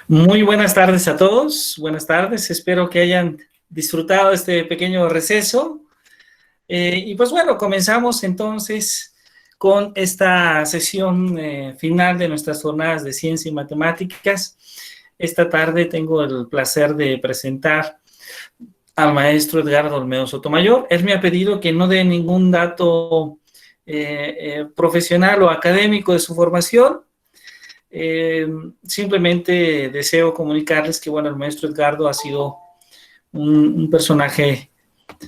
Muy buenas tardes a todos, buenas tardes, espero que hayan disfrutado este pequeño receso. Y pues bueno, comenzamos entonces con esta sesión final de nuestras jornadas de ciencia y matemáticas. Esta tarde tengo el placer de presentar al maestro Edgardo Olmedo Sotomayor. Él me ha pedido que no dé ningún dato profesional o académico de su formación. Simplemente deseo comunicarles que, bueno, el maestro Edgardo ha sido un personaje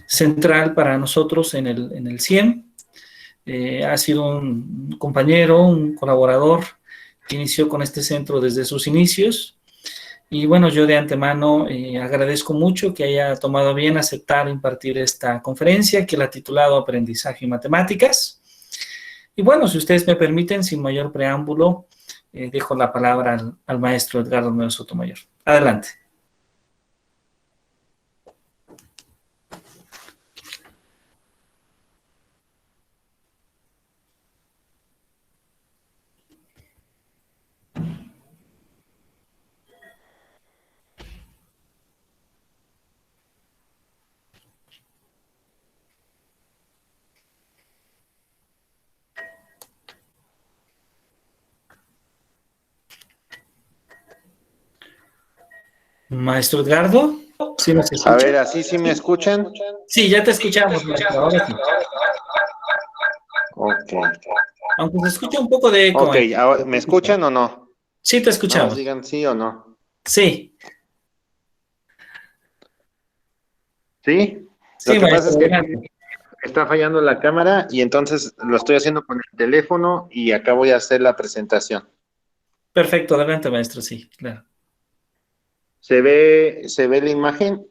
central para nosotros en el CIEM. Ha sido un compañero, un colaborador que inició con este centro desde sus inicios. Y bueno, yo de antemano agradezco mucho que haya tomado bien aceptar impartir esta conferencia que la ha titulado Aprendizaje y Matemáticas. Y bueno, si ustedes me permiten, sin mayor preámbulo, dejo la palabra al maestro Edgardo Olmedo Sotomayor. Adelante. Maestro Edgardo, ¿sí nos escucha? A ver, ¿así sí me escuchan? Sí, ya te escuchamos, maestro, ahora sí. Ok. Aunque se escucha un poco de eco. Ok, ahora, ¿me escuchan o no? Sí, te Nada escuchamos. más digan sí o no. Sí. ¿Sí? Sí, Lo que pasa maestro, es que adelante. está fallando la cámara y entonces lo estoy haciendo con el teléfono y acá voy a hacer la presentación. Perfecto, adelante, maestro, sí, claro. ¿Se ve la imagen?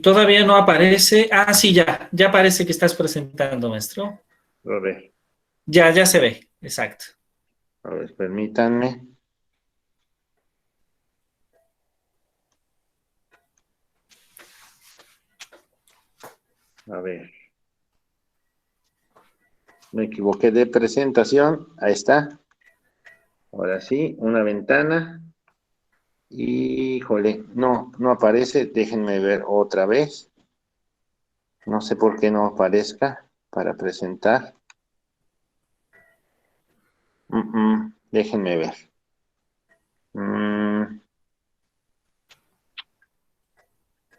Todavía no aparece. Ah, sí, ya parece que estás presentando, maestro. A ver, Ya se ve, exacto. permítanme. A ver. Me equivoqué de presentación. Ahí está. Ahora sí, una ventana. Híjole, no aparece. Déjenme ver otra vez. No sé por qué no aparezca para presentar. Déjenme ver.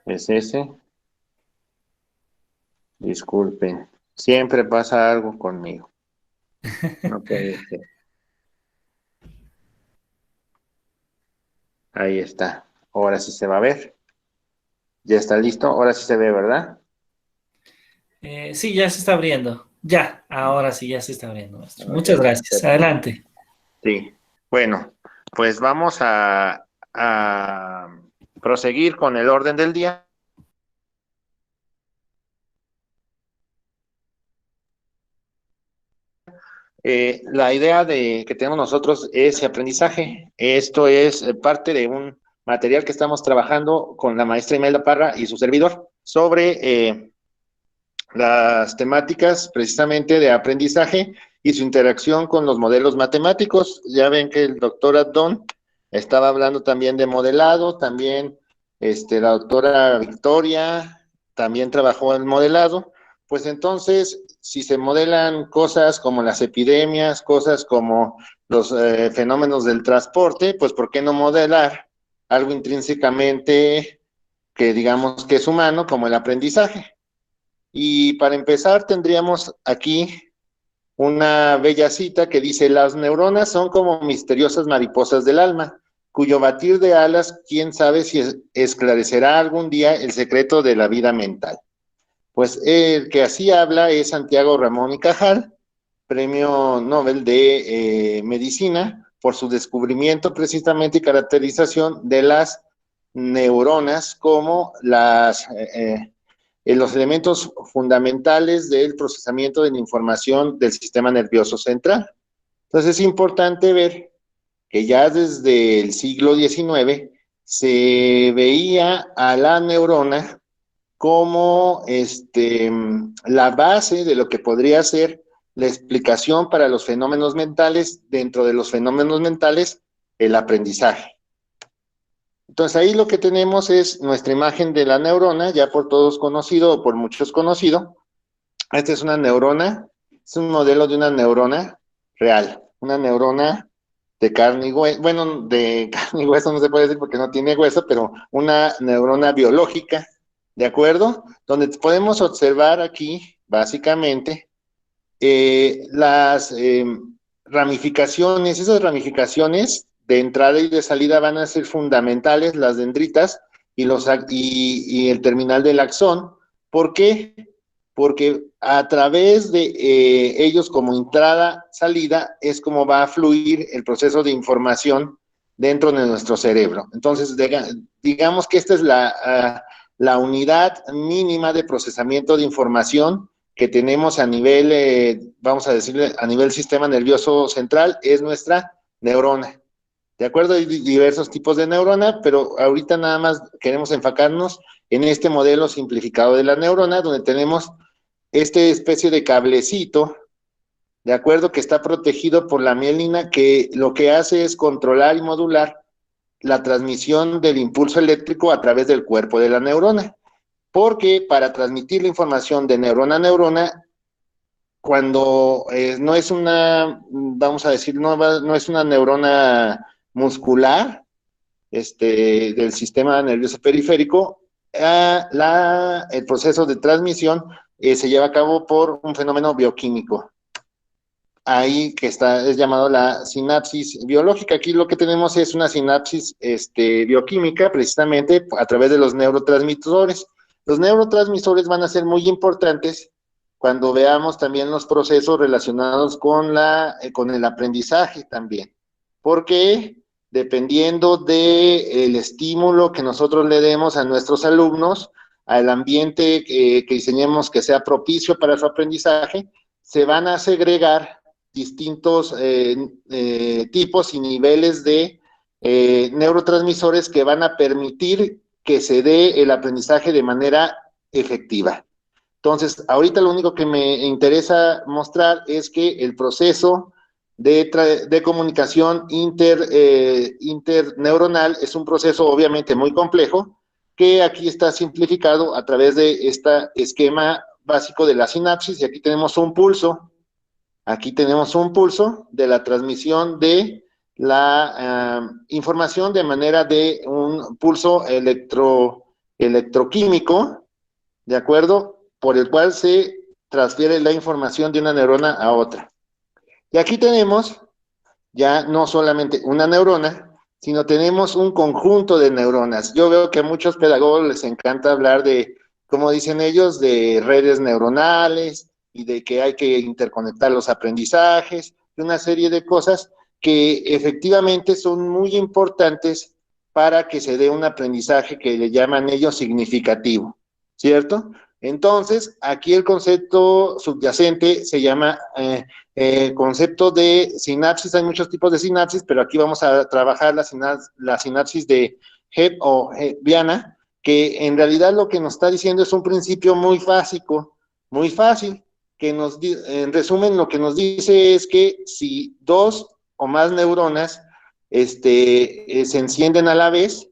¿Es ese? Disculpen. Siempre pasa algo conmigo. No puede ser. Ahí está. Ahora sí se va a ver. Ya está listo. Ahora sí se ve, ¿verdad? Sí, ya se está abriendo. Ya, ahora sí, ya se está abriendo, maestro. Ok, Muchas gracias. perfecto. Adelante. Sí. Bueno, pues vamos a proseguir con el orden del día. La idea que tenemos nosotros es aprendizaje. Esto es parte de un material que estamos trabajando con la maestra Imelda Parra y su servidor sobre las temáticas precisamente de aprendizaje y su interacción con los modelos matemáticos. Ya ven que el doctor Abdón estaba hablando también de modelado, también la doctora Victoria también trabajó en modelado. Pues entonces, si se modelan cosas como las epidemias, cosas como los fenómenos del transporte, pues ¿por qué no modelar algo intrínsecamente que digamos que es humano, como el aprendizaje? Y para empezar tendríamos aquí una bella cita que dice: las neuronas son como misteriosas mariposas del alma, cuyo batir de alas, quién sabe si esclarecerá algún día el secreto de la vida mental. Pues el que así habla es Santiago Ramón y Cajal, premio Nobel de Medicina, por su descubrimiento precisamente y caracterización de las neuronas como los elementos fundamentales del procesamiento de la información del sistema nervioso central. Entonces es importante ver que ya desde el siglo XIX se veía a la neurona como la base de lo que podría ser la explicación para los fenómenos mentales, dentro de los fenómenos mentales el aprendizaje. Entonces ahí lo que tenemos es nuestra imagen de la neurona, ya por todos conocido o por muchos conocido. Esta es una neurona, es un modelo de una neurona real, una neurona de carne y hueso, bueno, de carne y hueso no se puede decir porque no tiene hueso, pero una neurona biológica, ¿de acuerdo? Donde podemos observar aquí, básicamente, las ramificaciones, esas ramificaciones de entrada y de salida van a ser fundamentales, las dendritas y el terminal del axón. ¿Por qué? Porque a través de ellos como entrada-salida es como va a fluir el proceso de información dentro de nuestro cerebro. Entonces, digamos que esta es la unidad mínima de procesamiento de información que tenemos a nivel, vamos a decirle, a nivel sistema nervioso central, es nuestra neurona. ¿De acuerdo? Hay diversos tipos de neurona, pero ahorita nada más queremos enfocarnos en este modelo simplificado de la neurona, donde tenemos esta especie de cablecito, ¿de acuerdo? Que está protegido por la mielina, que lo que hace es controlar y modular la transmisión del impulso eléctrico a través del cuerpo de la neurona. Porque para transmitir la información de neurona a neurona, cuando no es una, vamos a decir, no es una neurona muscular del sistema nervioso periférico, el proceso de transmisión se lleva a cabo por un fenómeno bioquímico. Ahí que es llamado la sinapsis biológica. Aquí lo que tenemos es una sinapsis bioquímica, precisamente a través de los neurotransmisores. Los neurotransmisores van a ser muy importantes cuando veamos también los procesos relacionados con el aprendizaje también, porque dependiendo del estímulo que nosotros le demos a nuestros alumnos, al ambiente que diseñemos que sea propicio para su aprendizaje, se van a segregar distintos tipos y niveles de neurotransmisores que van a permitir que se dé el aprendizaje de manera efectiva. Entonces, ahorita lo único que me interesa mostrar es que el proceso de comunicación interneuronal es un proceso obviamente muy complejo, que aquí está simplificado a través de este esquema básico de la sinapsis, y aquí tenemos un pulso. Aquí tenemos un pulso de la transmisión de la información de manera de un pulso electroquímico, ¿de acuerdo? Por el cual se transfiere la información de una neurona a otra. Y aquí tenemos ya no solamente una neurona, sino tenemos un conjunto de neuronas. Yo veo que a muchos pedagogos les encanta hablar de, como dicen ellos, de redes neuronales y de que hay que interconectar los aprendizajes, de una serie de cosas que efectivamente son muy importantes para que se dé un aprendizaje que le llaman ellos significativo, ¿cierto? Entonces, aquí el concepto subyacente se llama concepto de sinapsis. Hay muchos tipos de sinapsis, pero aquí vamos a trabajar la sinapsis de Hebb o Hebbiana, que en realidad lo que nos está diciendo es un principio muy básico, muy fácil, que en resumen lo que nos dice es que si dos o más neuronas se encienden a la vez,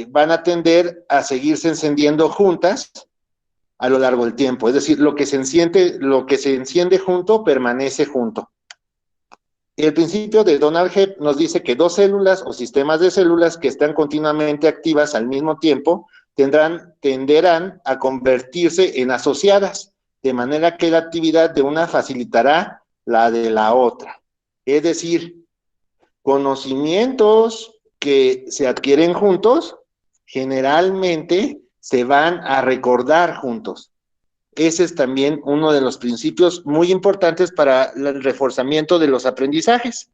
van a tender a seguirse encendiendo juntas a lo largo del tiempo. Es decir, lo que se enciende junto permanece junto. El principio de Donald Hebb nos dice que dos células o sistemas de células que están continuamente activas al mismo tiempo tenderán a convertirse en asociadas, de manera que la actividad de una facilitará la de la otra. Es decir, conocimientos que se adquieren juntos generalmente se van a recordar juntos. Ese es también uno de los principios muy importantes para el reforzamiento de los aprendizajes.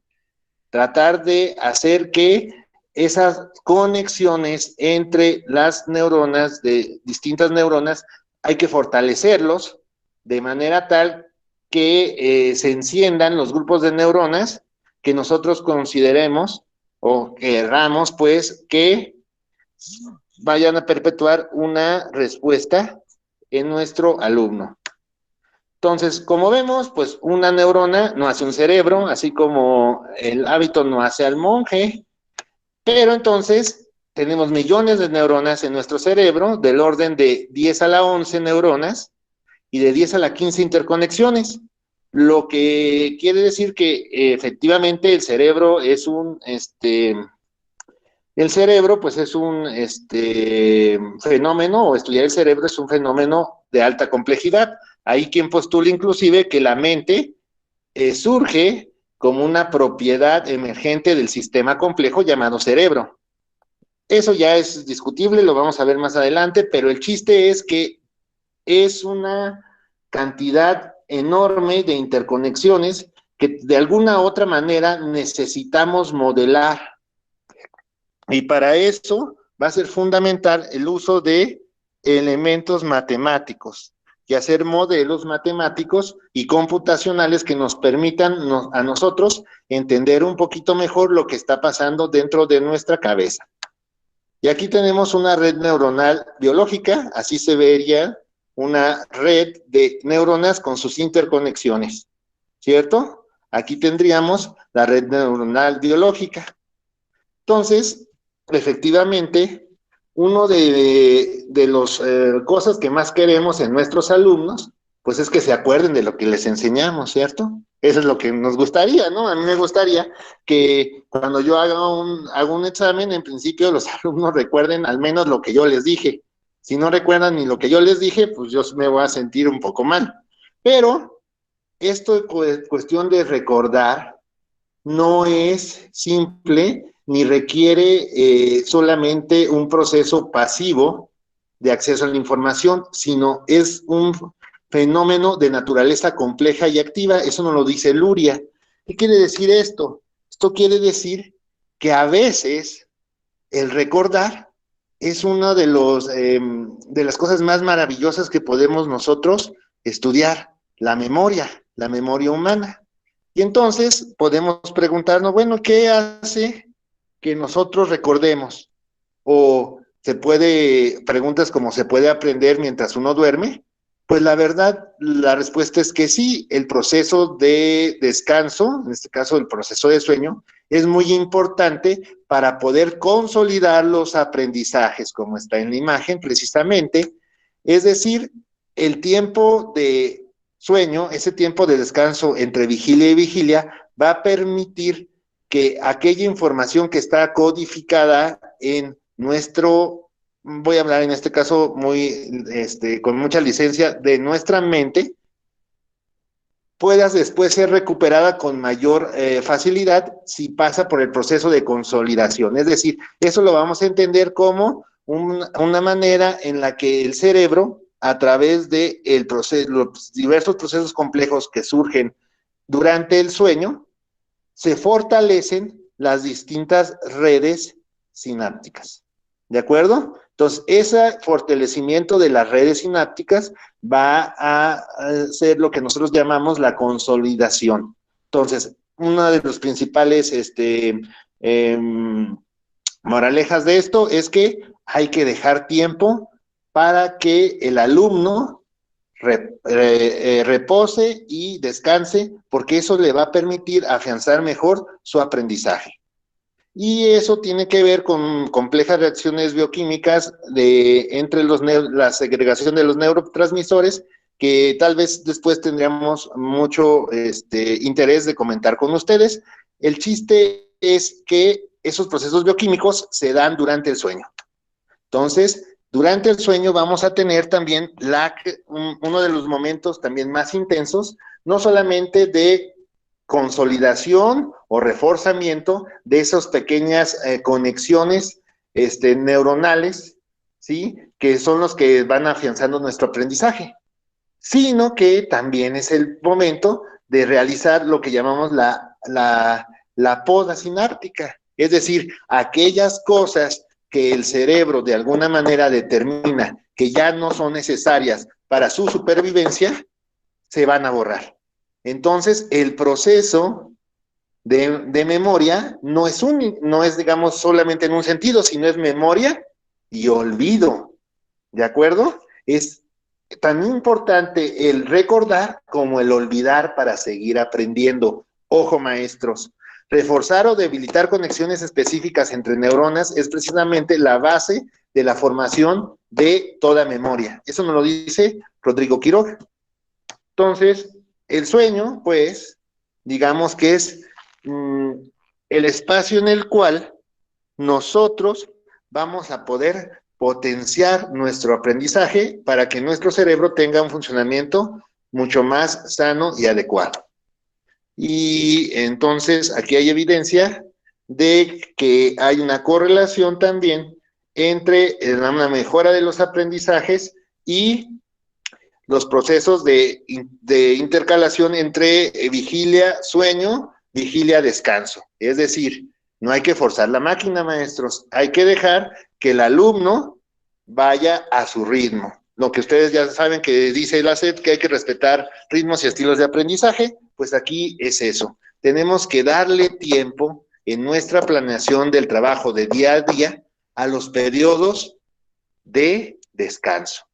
Tratar de hacer que esas conexiones entre las neuronas, de distintas neuronas, hay que fortalecerlos de manera tal que se enciendan los grupos de neuronas que nosotros consideremos o querramos, pues, que vayan a perpetuar una respuesta en nuestro alumno. Entonces, como vemos, pues una neurona no hace un cerebro, así como el hábito no hace al monje, pero entonces tenemos millones de neuronas en nuestro cerebro, del orden de 10 a la 11 neuronas y de 10 a la 15 interconexiones, lo que quiere decir que efectivamente el cerebro es el cerebro pues es un fenómeno, o estudiar el cerebro es un fenómeno de alta complejidad. Hay quien postula inclusive que la mente surge como una propiedad emergente del sistema complejo llamado cerebro. Eso ya es discutible, lo vamos a ver más adelante, pero el chiste es que es una cantidad enorme de interconexiones que de alguna u otra manera necesitamos modelar. Y para eso va a ser fundamental el uso de elementos matemáticos y hacer modelos matemáticos y computacionales que nos permitan a nosotros entender un poquito mejor lo que está pasando dentro de nuestra cabeza. Y aquí tenemos una red neuronal biológica, así se vería una red de neuronas con sus interconexiones, ¿cierto? Aquí tendríamos la red neuronal biológica. Entonces, efectivamente, uno de las cosas que más queremos en nuestros alumnos, pues es que se acuerden de lo que les enseñamos, ¿cierto? Eso es lo que nos gustaría, ¿no? A mí me gustaría que cuando yo haga un examen, en principio los alumnos recuerden al menos lo que yo les dije. Si no recuerdan ni lo que yo les dije, pues yo me voy a sentir un poco mal. Pero esto es cuestión de recordar, no es simple ni requiere solamente un proceso pasivo de acceso a la información, sino es un fenómeno de naturaleza compleja y activa. Eso nos lo dice Luria. ¿Qué quiere decir esto? Esto quiere decir que a veces el recordar es una de las cosas más maravillosas que podemos nosotros estudiar, la memoria humana. Y entonces podemos preguntarnos, bueno, ¿qué hace que nosotros recordemos? O preguntas como, ¿se puede aprender mientras uno duerme? Pues la verdad, la respuesta es que sí, el proceso de descanso, en este caso el proceso de sueño, es muy importante para poder consolidar los aprendizajes, como está en la imagen precisamente. Es decir, el tiempo de sueño, ese tiempo de descanso entre vigilia y vigilia, va a permitir que aquella información que está codificada en voy a hablar en este caso con mucha licencia, de nuestra mente, puedas después ser recuperada con mayor facilidad si pasa por el proceso de consolidación. Es decir, eso lo vamos a entender como una manera en la que el cerebro, a través de los diversos procesos complejos que surgen durante el sueño, se fortalecen las distintas redes sinápticas. ¿De acuerdo? Entonces, ese fortalecimiento de las redes sinápticas va a ser lo que nosotros llamamos la consolidación. Entonces, una de los principales moralejas de esto es que hay que dejar tiempo para que el alumno repose y descanse, porque eso le va a permitir afianzar mejor su aprendizaje. Y eso tiene que ver con complejas reacciones bioquímicas entre la segregación de los neurotransmisores, que tal vez después tendríamos mucho interés de comentar con ustedes. El chiste es que esos procesos bioquímicos se dan durante el sueño. Entonces, durante el sueño vamos a tener también uno de los momentos también más intensos, no solamente de consolidación o reforzamiento de esas pequeñas conexiones neuronales, ¿sí? Que son los que van afianzando nuestro aprendizaje, sino que también es el momento de realizar lo que llamamos la poda sináptica, es decir, aquellas cosas que el cerebro de alguna manera determina que ya no son necesarias para su supervivencia, se van a borrar. Entonces, el proceso de memoria no es, digamos, solamente en un sentido, sino es memoria y olvido, ¿de acuerdo? Es tan importante el recordar como el olvidar para seguir aprendiendo. Ojo, maestros, reforzar o debilitar conexiones específicas entre neuronas es precisamente la base de la formación de toda memoria. Eso nos lo dice Rodrigo Quiroga. Entonces, el sueño, pues, digamos que es el espacio en el cual nosotros vamos a poder potenciar nuestro aprendizaje para que nuestro cerebro tenga un funcionamiento mucho más sano y adecuado. Y entonces aquí hay evidencia de que hay una correlación también entre una mejora de los aprendizajes y los procesos de intercalación entre vigilia, sueño, vigilia, descanso. Es decir, no hay que forzar la máquina, maestros. Hay que dejar que el alumno vaya a su ritmo. Lo que ustedes ya saben que dice la SEP, que hay que respetar ritmos y estilos de aprendizaje, pues aquí es eso. Tenemos que darle tiempo en nuestra planeación del trabajo de día a día a los periodos de descanso.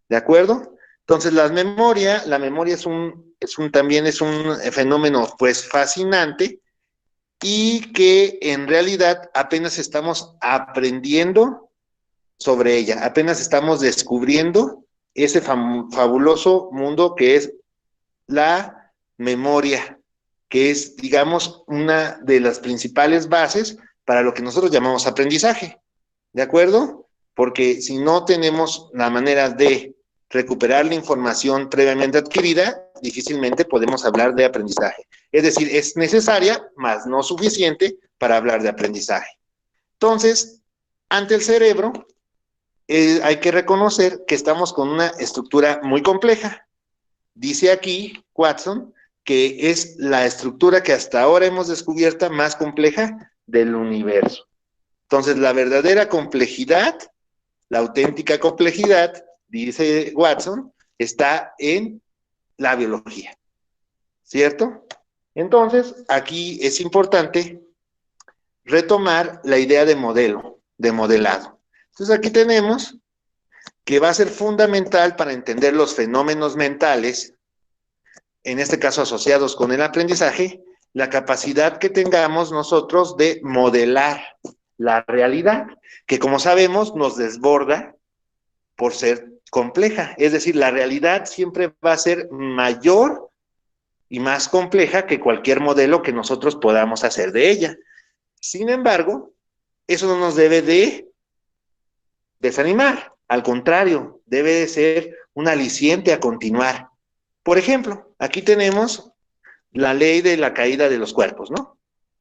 ¿De acuerdo? Entonces, la memoria también es un fenómeno pues fascinante y que en realidad apenas estamos aprendiendo sobre ella, apenas estamos descubriendo ese fabuloso mundo que es la memoria, que es, digamos, una de las principales bases para lo que nosotros llamamos aprendizaje, ¿de acuerdo? Porque si no tenemos la manera de recuperar la información previamente adquirida, difícilmente podemos hablar de aprendizaje. Es decir, es necesaria, mas no suficiente para hablar de aprendizaje. Entonces, ante el cerebro, hay que reconocer que estamos con una estructura muy compleja. Dice aquí Watson que es la estructura que hasta ahora hemos descubierto más compleja del universo. Entonces, la verdadera complejidad, la auténtica complejidad, dice Watson, está en la biología, ¿cierto? Entonces, aquí es importante retomar la idea de modelo, de modelado. Entonces, aquí tenemos que va a ser fundamental para entender los fenómenos mentales, en este caso asociados con el aprendizaje, la capacidad que tengamos nosotros de modelar la realidad, que como sabemos nos desborda por ser compleja. Es decir, la realidad siempre va a ser mayor y más compleja que cualquier modelo que nosotros podamos hacer de ella. Sin embargo, eso no nos debe de desanimar. Al contrario, debe de ser un aliciente a continuar. Por ejemplo, aquí tenemos la ley de la caída de los cuerpos, ¿no?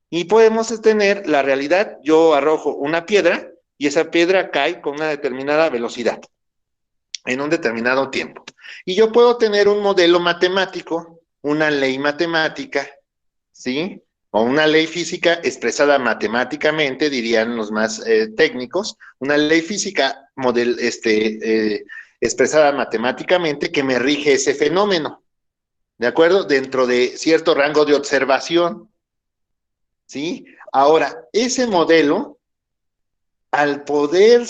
Y podemos tener la realidad, yo arrojo una piedra y esa piedra cae con una determinada velocidad en un determinado tiempo. Y yo puedo tener un modelo matemático, una ley matemática, ¿sí? O una ley física expresada matemáticamente, dirían los más técnicos, una ley física expresada matemáticamente que me rige ese fenómeno, ¿de acuerdo? Dentro de cierto rango de observación, ¿sí? Ahora, ese modelo, al poder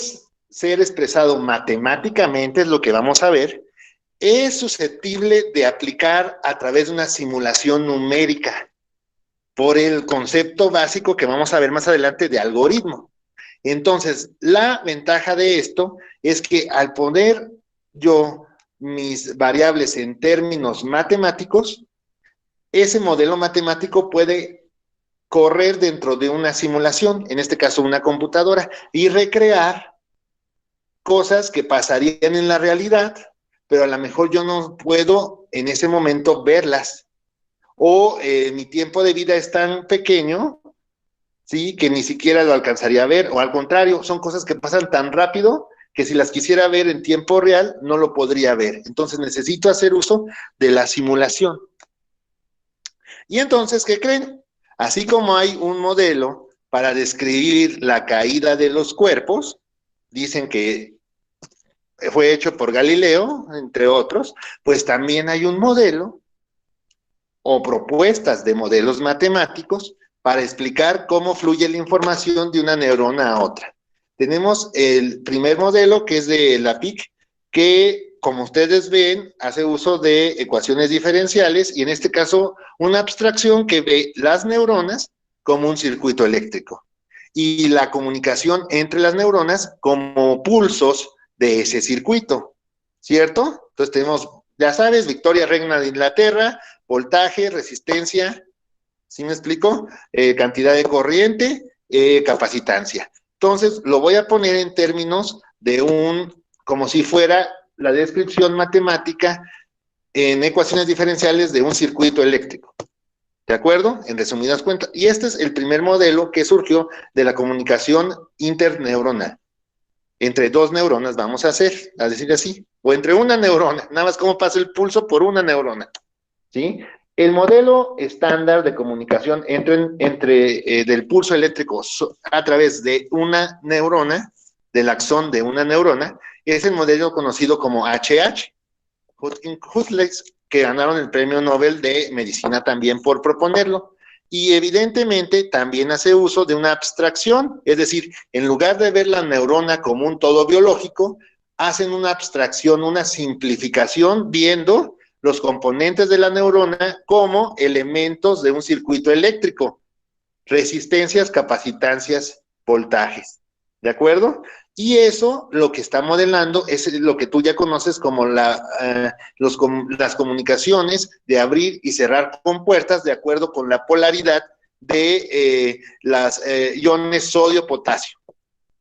ser expresado matemáticamente, es lo que vamos a ver, es susceptible de aplicar a través de una simulación numérica, por el concepto básico que vamos a ver más adelante de algoritmo. Entonces, la ventaja de esto es que al poner yo mis variables en términos matemáticos, ese modelo matemático puede correr dentro de una simulación, en este caso una computadora, y recrear cosas que pasarían en la realidad, pero a lo mejor yo no puedo en ese momento verlas. O mi tiempo de vida es tan pequeño, ¿sí? Que ni siquiera lo alcanzaría a ver, o al contrario, son cosas que pasan tan rápido que si las quisiera ver en tiempo real, no lo podría ver. Entonces necesito hacer uso de la simulación. Y entonces, ¿qué creen? Así como hay un modelo para describir la caída de los cuerpos, dicen que fue hecho por Galileo, entre otros, pues también hay un modelo o propuestas de modelos matemáticos para explicar cómo fluye la información de una neurona a otra. Tenemos el primer modelo, que es de la PIC, que como ustedes ven, hace uso de ecuaciones diferenciales y en este caso una abstracción que ve las neuronas como un circuito eléctrico y la comunicación entre las neuronas como pulsos de ese circuito, ¿cierto? Entonces tenemos, ya sabes, Victoria, reina de Inglaterra, voltaje, resistencia, ¿sí me explico? Cantidad de corriente, capacitancia. Entonces lo voy a poner en términos de como si fuera la descripción matemática en ecuaciones diferenciales de un circuito eléctrico. ¿De acuerdo? En resumidas cuentas. Y este es el primer modelo que surgió de la comunicación interneuronal. Entre dos neuronas vamos a decir así, o entre una neurona, nada más como pasa el pulso por una neurona, ¿sí? El modelo estándar de comunicación del pulso eléctrico a través de una neurona, del axón de una neurona, es el modelo conocido como HH, Huxley, que ganaron el premio Nobel de Medicina también por proponerlo. Y evidentemente también hace uso de una abstracción, es decir, en lugar de ver la neurona como un todo biológico, hacen una abstracción, una simplificación, viendo los componentes de la neurona como elementos de un circuito eléctrico, resistencias, capacitancias, voltajes. ¿De acuerdo? Y eso lo que está modelando es lo que tú ya conoces como las comunicaciones de abrir y cerrar compuertas de acuerdo con la polaridad de las iones sodio-potasio.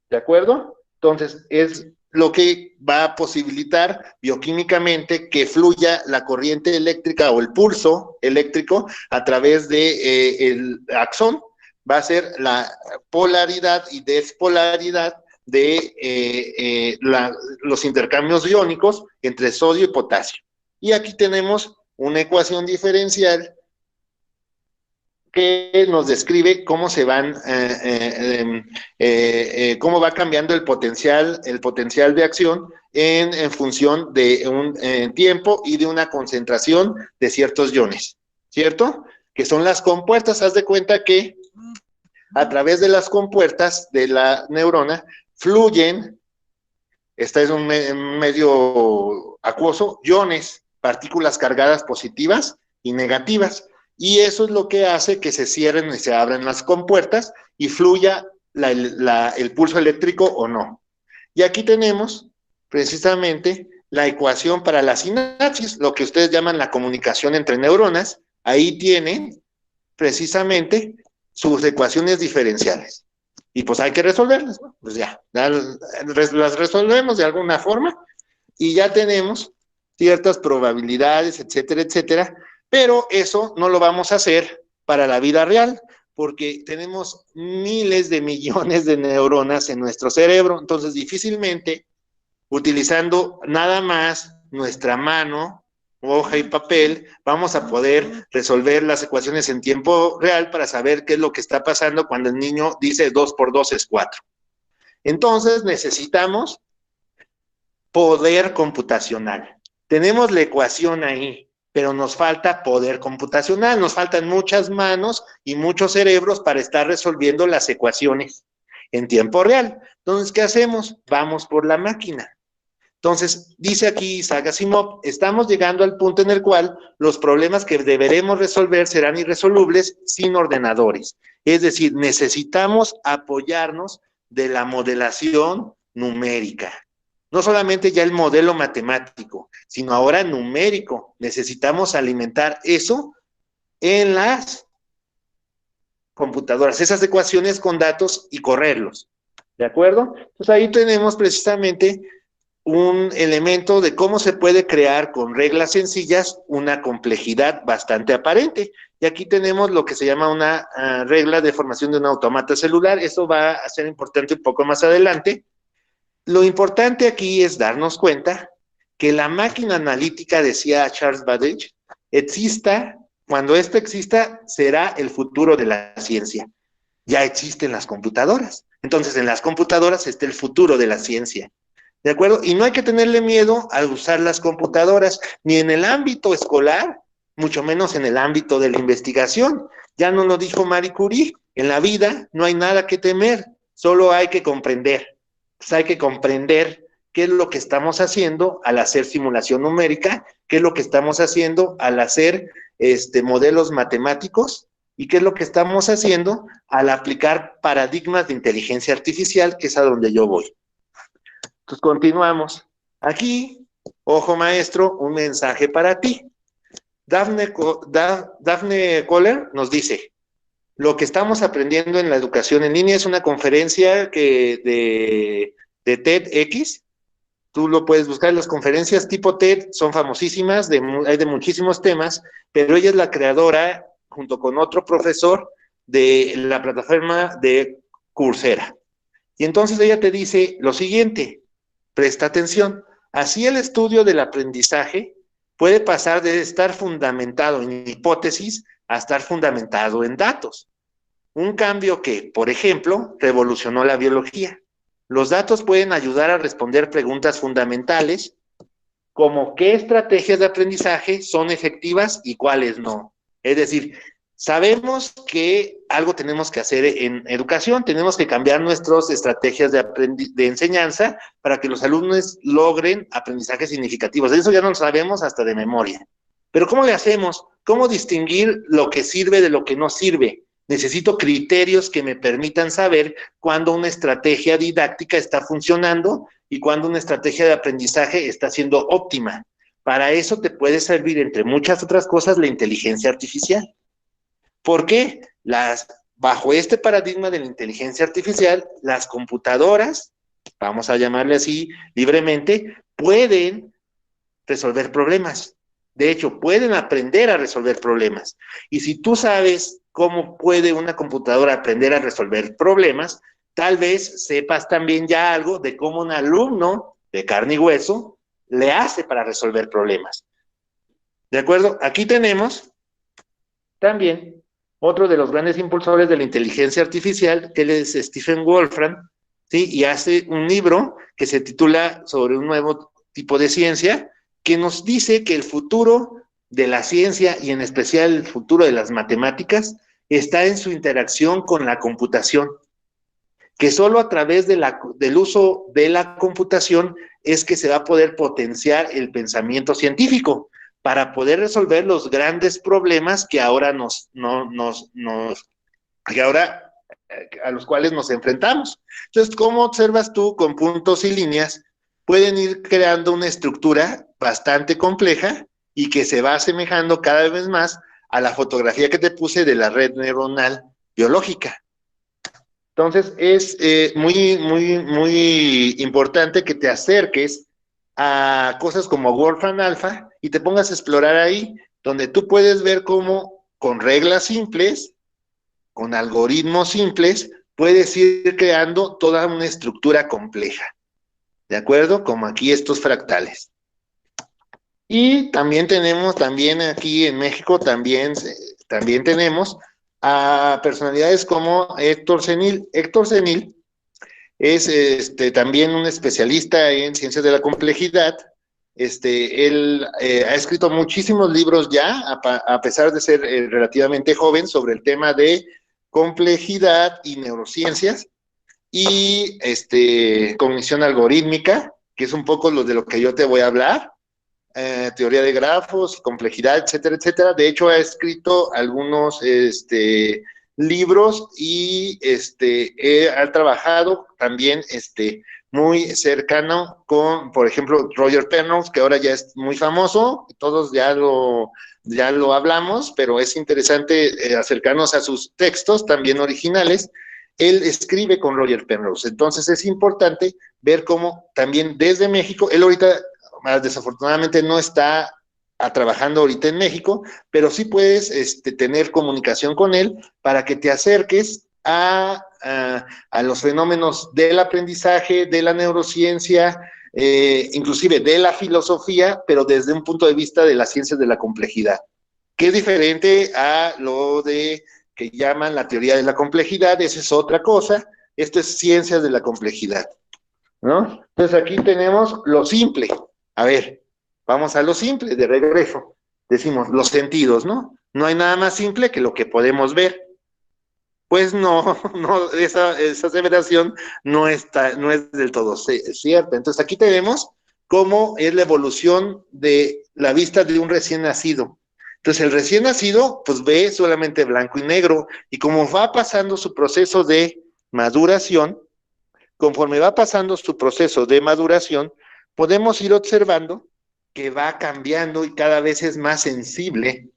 ¿De acuerdo? Entonces, es lo que va a posibilitar bioquímicamente que fluya la corriente eléctrica o el pulso eléctrico a través de el axón. Va a ser la polaridad y despolaridad de los intercambios iónicos entre sodio y potasio. Y aquí tenemos una ecuación diferencial que nos describe cómo se van, cómo va cambiando el potencial de acción en función de un tiempo y de una concentración de ciertos iones, ¿cierto? Que son las compuertas. Haz de cuenta que a través de las compuertas de la neurona fluyen, esta es un medio acuoso, iones, partículas cargadas positivas y negativas. Y eso es lo que hace que se cierren y se abran las compuertas y fluya el pulso eléctrico o no. Y aquí tenemos precisamente la ecuación para la sinapsis, lo que ustedes llaman la comunicación entre neuronas. Ahí tienen precisamente sus ecuaciones diferenciales. Y pues hay que resolverlas, ¿no? Pues ya las resolvemos de alguna forma y ya tenemos ciertas probabilidades, etcétera, etcétera. Pero eso no lo vamos a hacer para la vida real, porque tenemos miles de millones de neuronas en nuestro cerebro, entonces difícilmente, utilizando nada más nuestra mano, hoja y papel, vamos a poder resolver las ecuaciones en tiempo real para saber qué es lo que está pasando cuando el niño dice 2 por 2 es 4. Entonces necesitamos poder computacional. Tenemos la ecuación ahí, pero nos falta poder computacional, nos faltan muchas manos y muchos cerebros para estar resolviendo las ecuaciones en tiempo real. Entonces, ¿qué hacemos? Vamos por la máquina. Entonces, dice aquí Isaac Asimov, estamos llegando al punto en el cual los problemas que deberemos resolver serán irresolubles sin ordenadores. Es decir, necesitamos apoyarnos de la modelación numérica. No solamente ya el modelo matemático, sino ahora numérico. Necesitamos alimentar eso en las computadoras, esas ecuaciones con datos y correrlos. ¿De acuerdo? Entonces ahí tenemos precisamente un elemento de cómo se puede crear con reglas sencillas una complejidad bastante aparente. Y aquí tenemos lo que se llama una regla de formación de un automata celular. Eso va a ser importante un poco más adelante. Lo importante aquí es darnos cuenta que la máquina analítica, decía Charles Babbage, cuando esto exista, será el futuro de la ciencia. Ya existen las computadoras. Entonces, en las computadoras está el futuro de la ciencia. ¿De acuerdo? Y no hay que tenerle miedo al usar las computadoras, ni en el ámbito escolar, mucho menos en el ámbito de la investigación. Ya nos lo dijo Marie Curie, en la vida no hay nada que temer, solo hay que comprender. Pues hay que comprender qué es lo que estamos haciendo al hacer simulación numérica, qué es lo que estamos haciendo al hacer modelos matemáticos y qué es lo que estamos haciendo al aplicar paradigmas de inteligencia artificial, que es a donde yo voy. Entonces, continuamos. Aquí, ojo maestro, un mensaje para ti. Daphne Koller nos dice: lo que estamos aprendiendo en la educación en línea es una conferencia de TEDx. Tú lo puedes buscar. Las conferencias tipo TED son famosísimas, hay de muchísimos temas, pero ella es la creadora, junto con otro profesor, de la plataforma de Coursera. Y entonces ella te dice lo siguiente: presta atención. Así el estudio del aprendizaje puede pasar de estar fundamentado en hipótesis a estar fundamentado en datos. Un cambio que, por ejemplo, revolucionó la biología. Los datos pueden ayudar a responder preguntas fundamentales, como qué estrategias de aprendizaje son efectivas y cuáles no. Es decir, sabemos que algo tenemos que hacer en educación, tenemos que cambiar nuestras estrategias de enseñanza para que los alumnos logren aprendizajes significativos. De eso ya no lo sabemos hasta de memoria. Pero ¿cómo le hacemos? ¿Cómo distinguir lo que sirve de lo que no sirve? Necesito criterios que me permitan saber cuándo una estrategia didáctica está funcionando y cuándo una estrategia de aprendizaje está siendo óptima. Para eso te puede servir, entre muchas otras cosas, la inteligencia artificial. ¿Por qué? Bajo este paradigma de la inteligencia artificial, las computadoras, vamos a llamarle así libremente, pueden resolver problemas. De hecho, pueden aprender a resolver problemas. Y si tú sabes cómo puede una computadora aprender a resolver problemas, tal vez sepas también ya algo de cómo un alumno de carne y hueso le hace para resolver problemas. ¿De acuerdo? Aquí tenemos también otro de los grandes impulsores de la inteligencia artificial, que es Stephen Wolfram, ¿sí? Y hace un libro que se titula Sobre un nuevo tipo de ciencia, que nos dice que el futuro de la ciencia y en especial el futuro de las matemáticas está en su interacción con la computación, que solo a través del uso de la computación es que se va a poder potenciar el pensamiento científico para poder resolver los grandes problemas que ahora a los cuales nos enfrentamos. Entonces, ¿cómo observas tú? Con puntos y líneas pueden ir creando una estructura bastante compleja y que se va asemejando cada vez más a la fotografía que te puse de la red neuronal biológica. Entonces, es muy importante que te acerques a cosas como Wolfram Alpha y te pongas a explorar ahí, donde tú puedes ver cómo con reglas simples, con algoritmos simples, puedes ir creando toda una estructura compleja. ¿De acuerdo? Como aquí estos fractales. Y también tenemos, aquí en México, también tenemos a personalidades como Héctor Senil. Héctor Senil es también un especialista en ciencias de la complejidad. Él ha escrito muchísimos libros ya, a pesar de ser relativamente joven, sobre el tema de complejidad y neurociencias y cognición algorítmica, que es un poco de lo que yo te voy a hablar, teoría de grafos, complejidad, etcétera, etcétera. De hecho, ha escrito algunos libros y ha trabajado también muy cercano con, por ejemplo, Roger Penrose, que ahora ya es muy famoso, todos ya lo hablamos, pero es interesante acercarnos a sus textos también originales. Él escribe con Roger Penrose, entonces es importante ver cómo también desde México, él ahorita desafortunadamente no está trabajando ahorita en México, pero sí puedes tener comunicación con él para que te acerques a los fenómenos del aprendizaje, de la neurociencia, inclusive de la filosofía, pero desde un punto de vista de las ciencias de la complejidad, que es diferente a lo que llaman la teoría de la complejidad. Esa es otra cosa. Esto es ciencias de la complejidad, ¿no? Entonces aquí tenemos lo simple. A ver, vamos a lo simple, de regreso. Decimos los sentidos, ¿no? No hay nada más simple que lo que podemos ver. Pues no, no, esa aseveración no es del todo cierta. Entonces aquí tenemos cómo es la evolución de la vista de un recién nacido. Entonces el recién nacido pues ve solamente blanco y negro, y como va pasando su proceso de maduración, conforme va pasando su proceso de maduración, podemos ir observando que va cambiando y cada vez es más sensible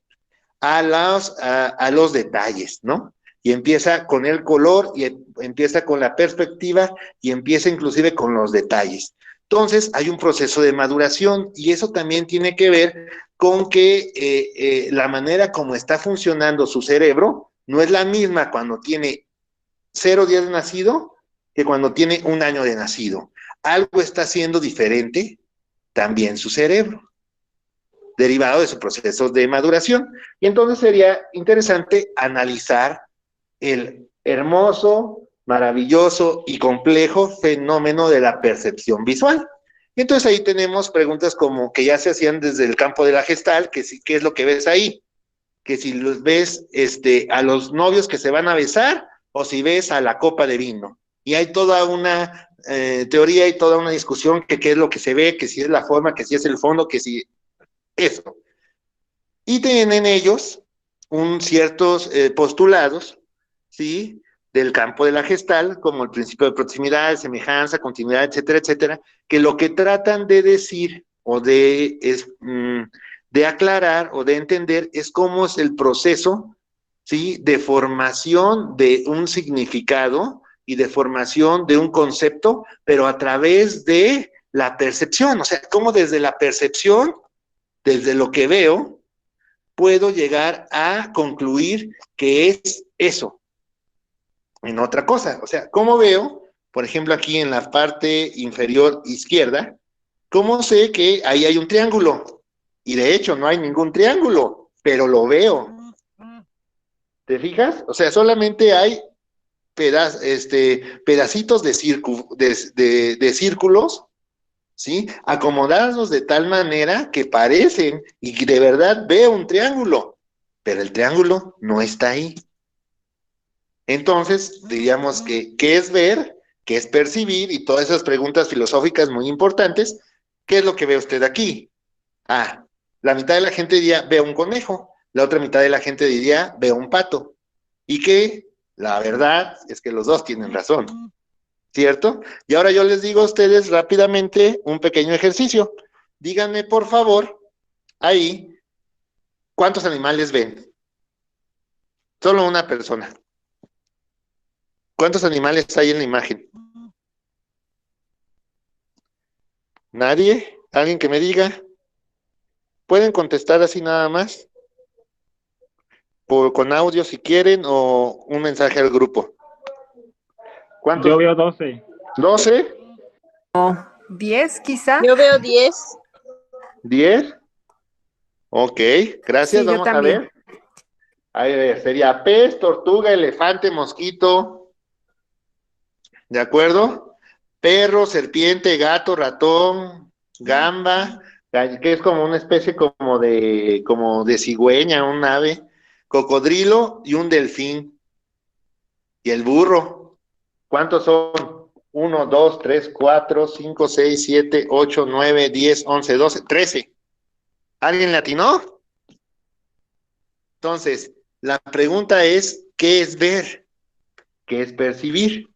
a los detalles, ¿no? Y empieza con el color, y empieza con la perspectiva, y empieza inclusive con los detalles. Entonces, hay un proceso de maduración, y eso también tiene que ver con que la manera como está funcionando su cerebro no es la misma cuando tiene 0 días de nacido que cuando tiene 1 año de nacido. Algo está haciendo diferente también su cerebro, derivado de su proceso de maduración. Y entonces sería interesante analizar el hermoso, maravilloso y complejo fenómeno de la percepción visual. Y entonces ahí tenemos preguntas como que ya se hacían desde el campo de la Gestalt, que si, ¿qué es lo que ves ahí? Que si los ves a los novios que se van a besar, o si ves a la copa de vino. Y hay toda una teoría y toda una discusión que qué es lo que se ve, que si es la forma, que si es el fondo, que si eso. Y tienen ellos ciertos postulados, ¿sí? Del campo de la gestal, como el principio de proximidad, semejanza, continuidad, etcétera, etcétera, que lo que tratan de decir o de aclarar o de entender es cómo es el proceso, ¿sí? De formación de un significado y de formación de un concepto, pero a través de la percepción, o sea, cómo desde la percepción, desde lo que veo, puedo llegar a concluir que es eso, en otra cosa. O sea, ¿cómo veo? Por ejemplo, aquí en la parte inferior izquierda, ¿cómo sé que ahí hay un triángulo? Y de hecho no hay ningún triángulo, pero lo veo. ¿Te fijas? O sea, solamente hay pedacitos de círculos, ¿sí? Acomodados de tal manera que parecen, y de verdad veo un triángulo, pero el triángulo no está ahí. Entonces, diríamos que, ¿qué es ver? ¿Qué es percibir? Y todas esas preguntas filosóficas muy importantes. ¿Qué es lo que ve usted aquí? Ah, la mitad de la gente diría, veo un conejo. La otra mitad de la gente diría, veo un pato. Y que la verdad es que los dos tienen razón, ¿cierto? Y ahora yo les digo a ustedes rápidamente un pequeño ejercicio. Díganme, por favor, ahí, ¿cuántos animales ven? Solo una persona. ¿Cuántos animales hay en la imagen? ¿Nadie? ¿Alguien que me diga? ¿Pueden contestar así nada más? Con audio si quieren, o un mensaje al grupo. ¿Cuántos? Yo veo 12. ¿12? 10 quizá. Yo veo 10. ¿10? Ok, gracias. Sí, yo Vamos a también. ver. A ver, sería pez, tortuga, elefante, mosquito. ¿De acuerdo? Perro, serpiente, gato, ratón, gamba, que es como una especie como de cigüeña, un ave, cocodrilo y un delfín. ¿Y el burro? ¿Cuántos son? 1, 2, 3, 4, 5, 6, 7, 8, 9, 10, 11, 12, 13. ¿Alguien le atinó? Entonces, la pregunta es, ¿qué es ver? ¿Qué es percibir?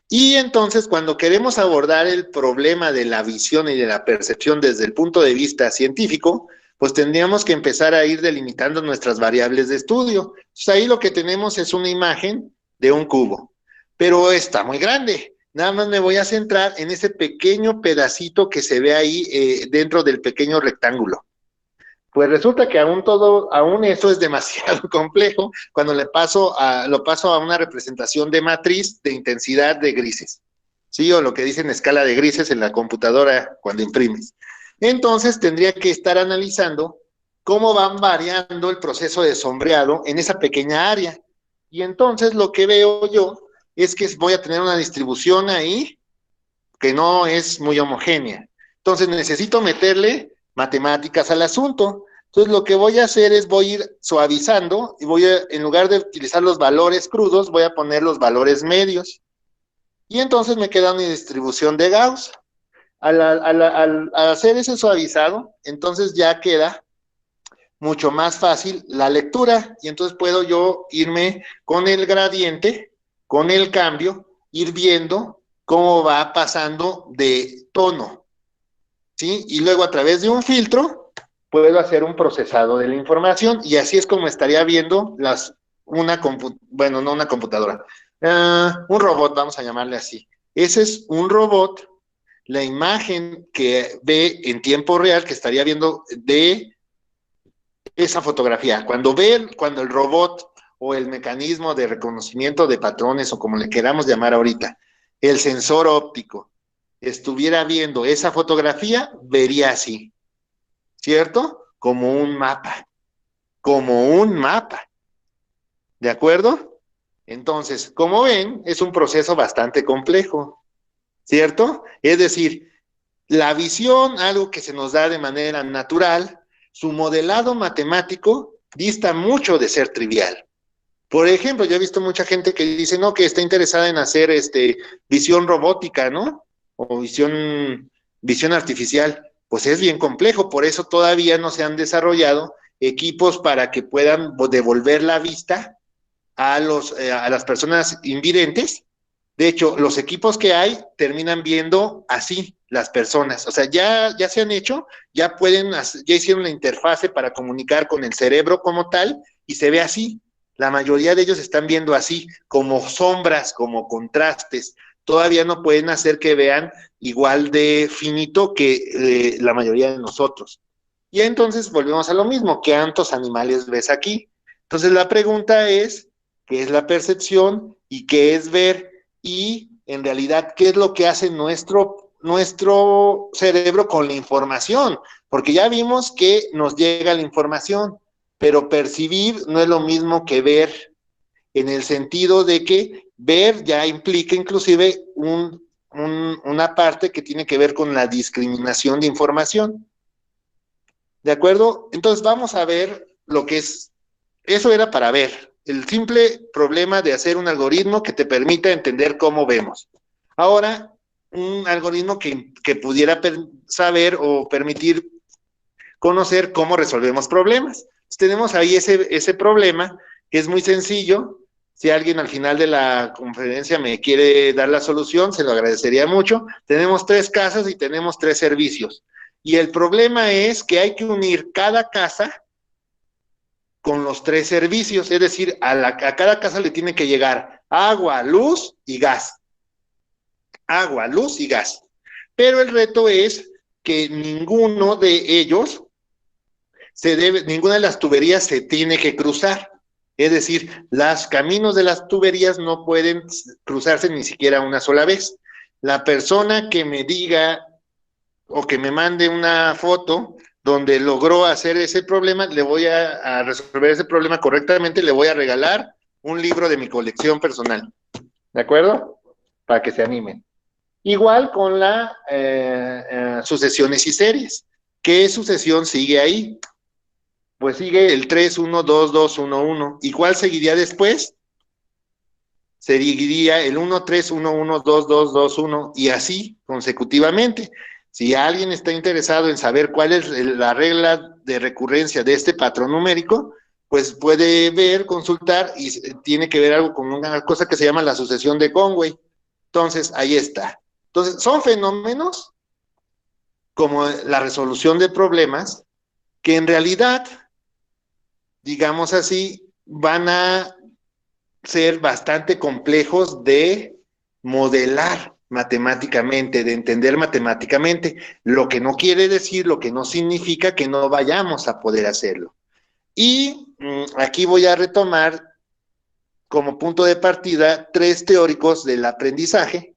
Y entonces, cuando queremos abordar el problema de la visión y de la percepción desde el punto de vista científico, pues tendríamos que empezar a ir delimitando nuestras variables de estudio. Entonces, ahí lo que tenemos es una imagen de un cubo, pero está muy grande. Nada más me voy a centrar en ese pequeño pedacito que se ve ahí dentro del pequeño rectángulo. Pues resulta que aún eso es demasiado complejo cuando lo paso a una representación de matriz de intensidad de grises, ¿sí? O lo que dicen escala de grises en la computadora cuando imprimes. Entonces tendría que estar analizando cómo van variando el proceso de sombreado en esa pequeña área. Y entonces lo que veo yo es que voy a tener una distribución ahí que no es muy homogénea. Entonces necesito meterle matemáticas al asunto. Entonces lo que voy a hacer es voy a ir suavizando y en lugar de utilizar los valores crudos, voy a poner los valores medios. Y entonces me queda mi distribución de Gauss. Al hacer ese suavizado, entonces ya queda mucho más fácil la lectura y entonces puedo yo irme con el gradiente, con el cambio, ir viendo cómo va pasando de tono, ¿sí? Y luego a través de un filtro puedo hacer un procesado de la información y así es como estaría viendo bueno, no una computadora, un robot, vamos a llamarle así. Ese es un robot, la imagen que ve en tiempo real, que estaría viendo de esa fotografía. Cuando el robot o el mecanismo de reconocimiento de patrones, o como le queramos llamar ahorita, el sensor óptico, estuviera viendo esa fotografía, vería así, ¿cierto? Como un mapa, ¿de acuerdo? Entonces, como ven, es un proceso bastante complejo, ¿cierto? Es decir, la visión, algo que se nos da de manera natural, su modelado matemático dista mucho de ser trivial. Por ejemplo, yo he visto mucha gente que dice, no, que está interesada en hacer visión robótica, ¿no? O visión artificial. Pues es bien complejo, por eso todavía no se han desarrollado equipos para que puedan devolver la vista a las personas invidentes. De hecho, los equipos que hay terminan viendo así las personas. O sea, ya se han hecho, ya hicieron la interfase para comunicar con el cerebro como tal y se ve así. La mayoría de ellos están viendo así, como sombras, como contrastes. Todavía no pueden hacer que vean igual de finito que la mayoría de nosotros. Y entonces volvemos a lo mismo, ¿qué tantos animales ves aquí? Entonces la pregunta es, ¿qué es la percepción y qué es ver? Y en realidad, ¿qué es lo que hace nuestro cerebro con la información? Porque ya vimos que nos llega la información, pero percibir no es lo mismo que ver, en el sentido de que ver ya implica inclusive una parte que tiene que ver con la discriminación de información. ¿De acuerdo? Entonces vamos a ver lo que es. Eso era para ver. El simple problema de hacer un algoritmo que te permita entender cómo vemos. Ahora, un algoritmo que pudiera saber o permitir conocer cómo resolvemos problemas. Entonces, tenemos ahí ese problema, que es muy sencillo. Si alguien al final de la conferencia me quiere dar la solución, se lo agradecería mucho. Tenemos 3 casas y tenemos 3 servicios. Y el problema es que hay que unir cada casa con los 3 servicios, es decir, a cada casa le tiene que llegar agua, luz y gas. Agua, luz y gas. Pero el reto es que ninguno de ellos ninguna de las tuberías se tiene que cruzar. Es decir, los caminos de las tuberías no pueden cruzarse ni siquiera una sola vez. La persona que me diga o que me mande una foto donde logró hacer ese problema, le voy a resolver ese problema correctamente, le voy a regalar un libro de mi colección personal. ¿De acuerdo? Para que se animen. Igual con la sucesiones y series. ¿Qué sucesión sigue ahí? Pues sigue el 3, 1, 2, 2, 1, 1. ¿Y cuál seguiría después? Seguiría el 1, 3, 1, 1, 2, 2, 2, 1 y así consecutivamente. Si alguien está interesado en saber cuál es la regla de recurrencia de este patrón numérico, pues puede ver, consultar y tiene que ver algo con una cosa que se llama la sucesión de Conway. Entonces, ahí está. Entonces, son fenómenos como la resolución de problemas que en realidad, digamos así, van a ser bastante complejos de modelar matemáticamente, de entender matemáticamente, lo que no quiere decir, lo que no significa que no vayamos a poder hacerlo. Y aquí voy a retomar como punto de partida 3 teóricos del aprendizaje,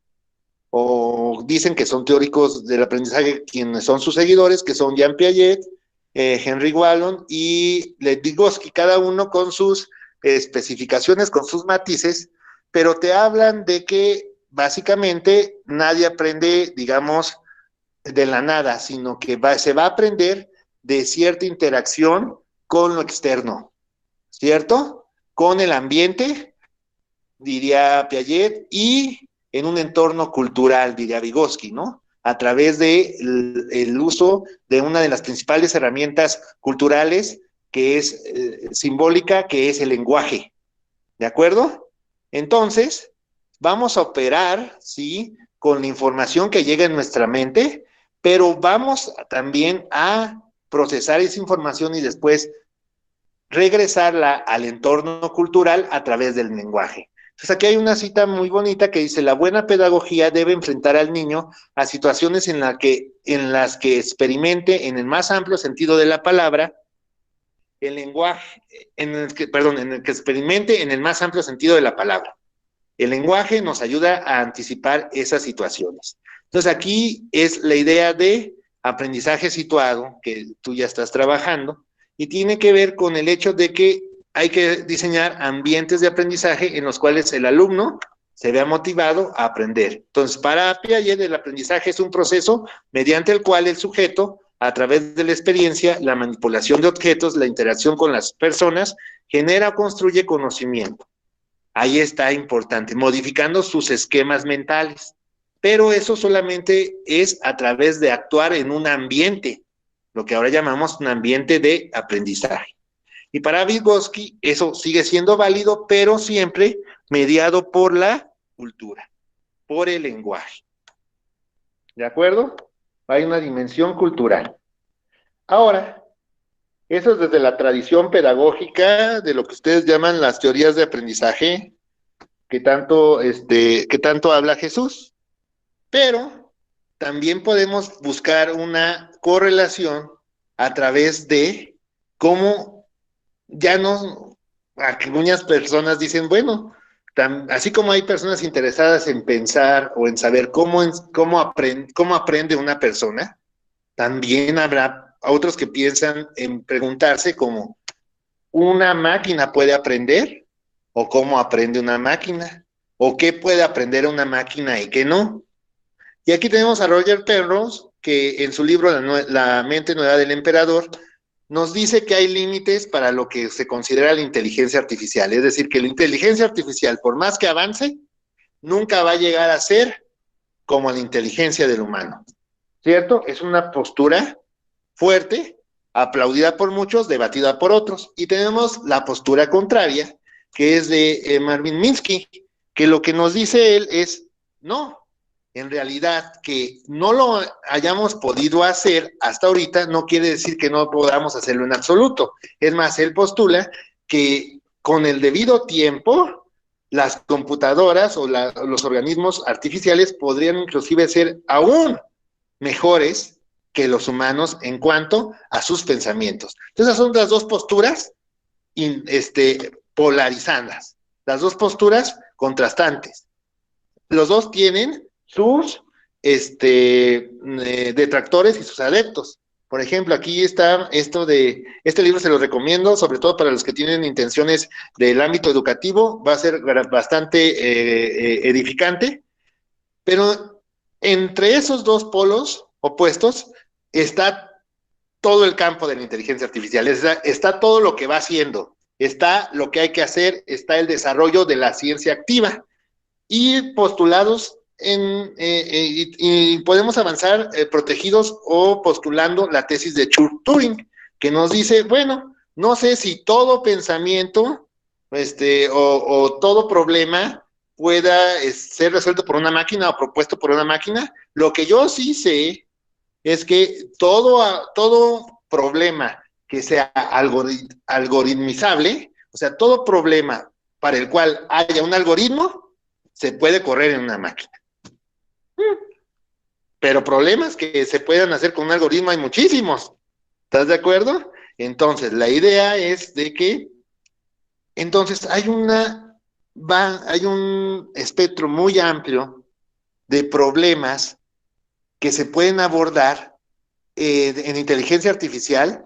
o dicen que son teóricos del aprendizaje quienes son sus seguidores, que son Jean Piaget, Henry Wallon y Lev Vygotsky, cada uno con sus especificaciones, con sus matices, pero te hablan de que básicamente nadie aprende, digamos, de la nada, sino que se va a aprender de cierta interacción con lo externo, ¿cierto? Con el ambiente, diría Piaget, y en un entorno cultural, diría Vygotsky, ¿no? A través de el uso de una de las principales herramientas culturales que es simbólica, que es el lenguaje, ¿de acuerdo? Entonces, vamos a operar, ¿sí?, con la información que llega en nuestra mente, pero vamos también a procesar esa información y después regresarla al entorno cultural a través del lenguaje. Entonces aquí hay una cita muy bonita que dice: la buena pedagogía debe enfrentar al niño a situaciones en las que experimente en el más amplio sentido de la palabra el lenguaje, en el que experimente en el más amplio sentido de la palabra. El lenguaje nos ayuda a anticipar esas situaciones. Entonces aquí es la idea de aprendizaje situado, que tú ya estás trabajando, y tiene que ver con el hecho de que hay que diseñar ambientes de aprendizaje en los cuales el alumno se vea motivado a aprender. Entonces, para Piaget, el aprendizaje es un proceso mediante el cual el sujeto, a través de la experiencia, la manipulación de objetos, la interacción con las personas, genera o construye conocimiento. Ahí está importante, modificando sus esquemas mentales. Pero eso solamente es a través de actuar en un ambiente, lo que ahora llamamos un ambiente de aprendizaje. Y para Vygotsky eso sigue siendo válido, pero siempre mediado por la cultura, por el lenguaje. ¿De acuerdo? Hay una dimensión cultural. Ahora, eso es desde la tradición pedagógica de lo que ustedes llaman las teorías de aprendizaje, que tanto habla Jesús. Pero también podemos buscar una correlación a través de cómo algunas personas dicen, bueno, así como hay personas interesadas en pensar o en saber cómo aprende una persona, también habrá otros que piensan en preguntarse cómo una máquina puede aprender, o cómo aprende una máquina, o qué puede aprender una máquina y qué no. Y aquí tenemos a Roger Penrose, que en su libro La mente nueva del emperador, nos dice que hay límites para lo que se considera la inteligencia artificial. Es decir, que la inteligencia artificial, por más que avance, nunca va a llegar a ser como la inteligencia del humano. ¿Cierto? Es una postura fuerte, aplaudida por muchos, debatida por otros. Y tenemos la postura contraria, que es de Marvin Minsky, que lo que nos dice él es, no, en realidad que no lo hayamos podido hacer hasta ahorita no quiere decir que no podamos hacerlo en absoluto. Es más, él postula que con el debido tiempo las computadoras o los organismos artificiales podrían inclusive ser aún mejores que los humanos en cuanto a sus pensamientos. Entonces, esas son las dos posturas polarizadas, las dos posturas contrastantes. Los dos tienen sus detractores y sus adeptos. Por ejemplo, aquí está este libro se lo recomiendo, sobre todo para los que tienen intenciones del ámbito educativo, va a ser bastante edificante, pero entre esos dos polos opuestos está todo el campo de la inteligencia artificial, está todo lo que va haciendo, está lo que hay que hacer, está el desarrollo de la ciencia activa y postulados y podemos avanzar protegidos o postulando la tesis de Turing, que nos dice, bueno, no sé si todo pensamiento o todo problema pueda ser resuelto por una máquina o propuesto por una máquina. Lo que yo sí sé es que todo problema que sea algoritmizable, o sea, todo problema para el cual haya un algoritmo, se puede correr en una máquina. Pero problemas que se puedan hacer con un algoritmo hay muchísimos. ¿Estás de acuerdo? Entonces, la idea es de que entonces hay un espectro muy amplio de problemas que se pueden abordar en inteligencia artificial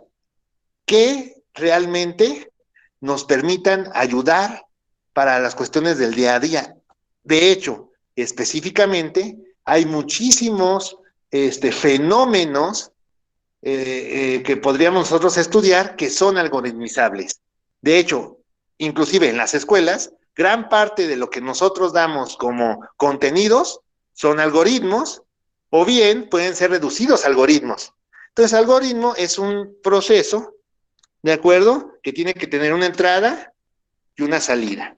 que realmente nos permitan ayudar para las cuestiones del día a día. De hecho, específicamente, hay muchísimos fenómenos que podríamos nosotros estudiar que son algoritmizables. De hecho, inclusive en las escuelas, gran parte de lo que nosotros damos como contenidos son algoritmos, o bien pueden ser reducidos a algoritmos. Entonces, algoritmo es un proceso, ¿de acuerdo?, que tiene que tener una entrada y una salida,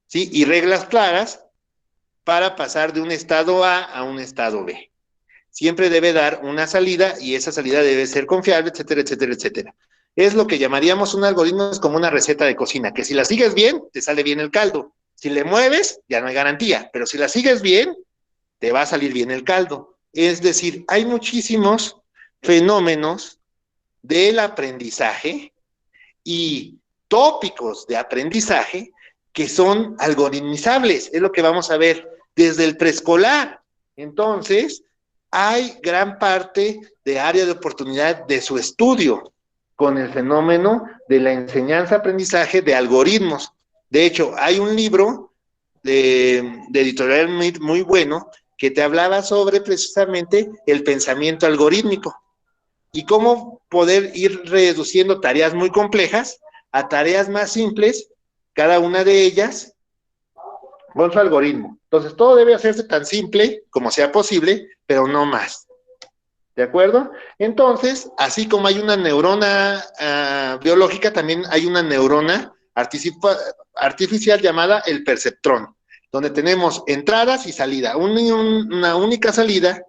¿sí? Y reglas claras para pasar de un estado A un estado B. Siempre debe dar una salida y esa salida debe ser confiable, etcétera, etcétera, etcétera. Es lo que llamaríamos un algoritmo, es como una receta de cocina, que si la sigues bien, te sale bien el caldo. Si le mueves, ya no hay garantía, pero si la sigues bien, te va a salir bien el caldo. Es decir, hay muchísimos fenómenos del aprendizaje y tópicos de aprendizaje que son algoritmizables, es lo que vamos a ver desde el preescolar. Entonces, hay gran parte de área de oportunidad de su estudio con el fenómeno de la enseñanza-aprendizaje de algoritmos. De hecho, hay un libro de editorial muy bueno que te hablaba sobre precisamente el pensamiento algorítmico y cómo poder ir reduciendo tareas muy complejas a tareas más simples, cada una de ellas con su algoritmo. Entonces, todo debe hacerse tan simple como sea posible, pero no más. ¿De acuerdo? Entonces, así como hay una neurona biológica, también hay una neurona artificial llamada el perceptrón, donde tenemos entradas y salida, una única salida